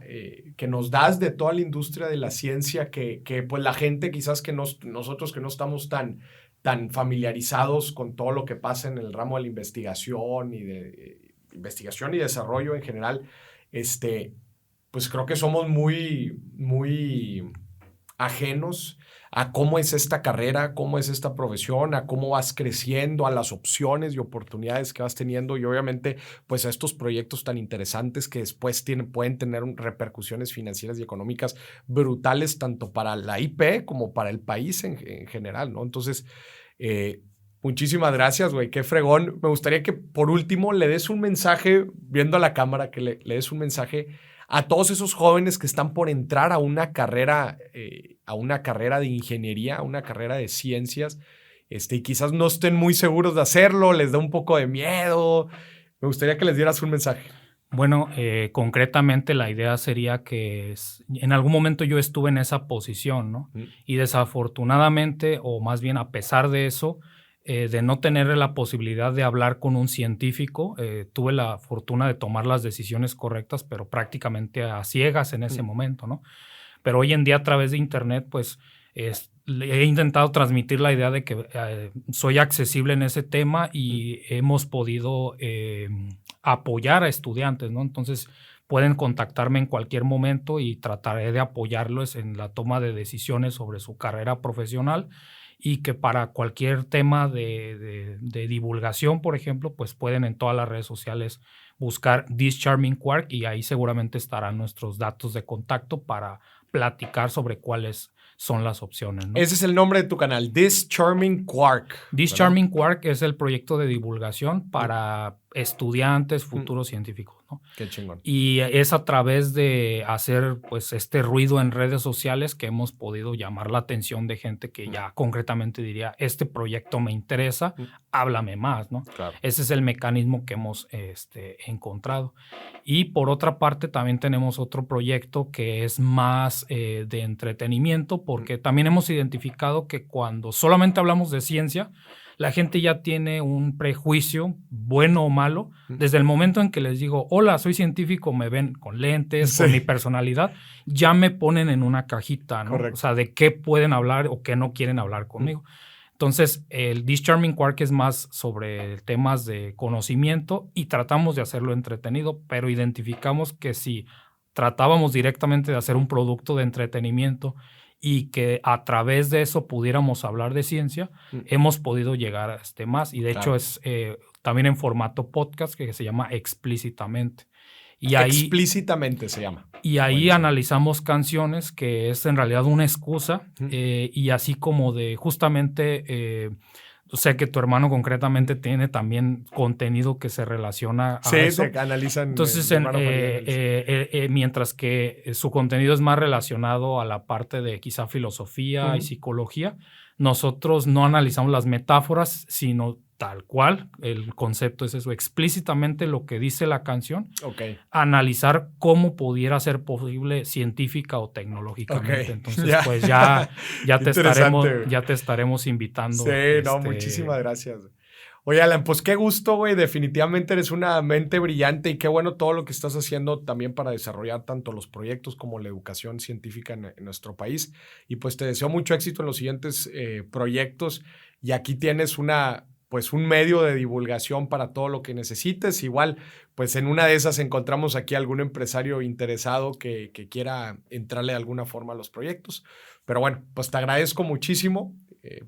que nos das de toda la industria de la ciencia, que pues la gente quizás que nosotros que no estamos tan familiarizados con todo lo que pasa en el ramo de la investigación y investigación y desarrollo en general, pues creo que somos muy, muy ajenos a cómo es esta carrera, cómo es esta profesión, a cómo vas creciendo, a las opciones y oportunidades que vas teniendo y obviamente pues a estos proyectos tan interesantes que después pueden tener repercusiones financieras y económicas brutales tanto para la IP como para el país en general, ¿no? Entonces, muchísimas gracias, güey, qué fregón. Me gustaría que por último le des un mensaje, viendo a la cámara, que le des un mensaje a todos esos jóvenes que están por entrar a una carrera de ingeniería, a una carrera de ciencias, y quizás no estén muy seguros de hacerlo, les da un poco de miedo. Me gustaría que les dieras un mensaje. Bueno, concretamente la idea sería que en algún momento yo estuve en esa posición, ¿no? Y desafortunadamente, o más bien a pesar de eso, de no tener la posibilidad de hablar con un científico, tuve la fortuna de tomar las decisiones correctas, pero prácticamente a ciegas en ese momento, ¿no? Pero hoy en día a través de internet, pues he intentado transmitir la idea de que soy accesible en ese tema y hemos podido apoyar a estudiantes, ¿no? Entonces pueden contactarme en cualquier momento y trataré de apoyarlos en la toma de decisiones sobre su carrera profesional. Y que para cualquier tema de divulgación, por ejemplo, pues pueden en todas las redes sociales buscar This Charming Quark y ahí seguramente estarán nuestros datos de contacto para platicar sobre cuáles son las opciones, ¿no? Ese es el nombre de tu canal, This Charming Quark. This Charming Quark es el proyecto de divulgación para estudiantes, futuros científicos, ¿no? Qué chingón. Y es a través de hacer pues este ruido en redes sociales que hemos podido llamar la atención de gente que ya concretamente diría, este proyecto me interesa, háblame más, ¿no? Claro. Ese es el mecanismo que hemos encontrado. Y por otra parte también tenemos otro proyecto que es más de entretenimiento, porque también hemos identificado que cuando solamente hablamos de ciencia, la gente ya tiene un prejuicio, bueno o malo, desde el momento en que les digo, hola, soy científico, me ven con lentes, con mi personalidad, ya me ponen en una cajita, ¿no? Correcto. O sea, de qué pueden hablar o qué no quieren hablar conmigo. Entonces, el This Charming Quark es más sobre temas de conocimiento y tratamos de hacerlo entretenido, pero identificamos que si tratábamos directamente de hacer un producto de entretenimiento y que a través de eso pudiéramos hablar de ciencia, hemos podido llegar a más. Y de hecho es también en formato podcast que se llama Explícitamente. Y ahí, Explícitamente se llama. Y ahí analizamos canciones, que es en realidad una excusa, y así como de justamente... sé que tu hermano concretamente tiene también contenido que se relaciona a eso. Sí, se analizan. Entonces, mientras que su contenido es más relacionado a la parte de quizá filosofía y psicología, nosotros no analizamos las metáforas, sino tal cual. El concepto es eso, explícitamente lo que dice la canción. Okay. Analizar cómo pudiera ser posible científica o tecnológicamente. Okay. Entonces, pues ya te estaremos invitando. Sí, muchísimas gracias. Oye, Alan, pues qué gusto, güey. Definitivamente eres una mente brillante y qué bueno todo lo que estás haciendo también para desarrollar tanto los proyectos como la educación científica en nuestro país. Y pues te deseo mucho éxito en los siguientes proyectos. Y aquí tienes un medio de divulgación para todo lo que necesites. Igual, pues en una de esas encontramos aquí algún empresario interesado que quiera entrarle de alguna forma a los proyectos. Pero bueno, pues te agradezco muchísimo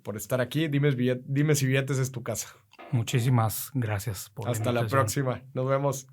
por estar aquí. Dime si Billetes es tu casa. Muchísimas gracias por la invitación. Hasta la próxima. Nos vemos.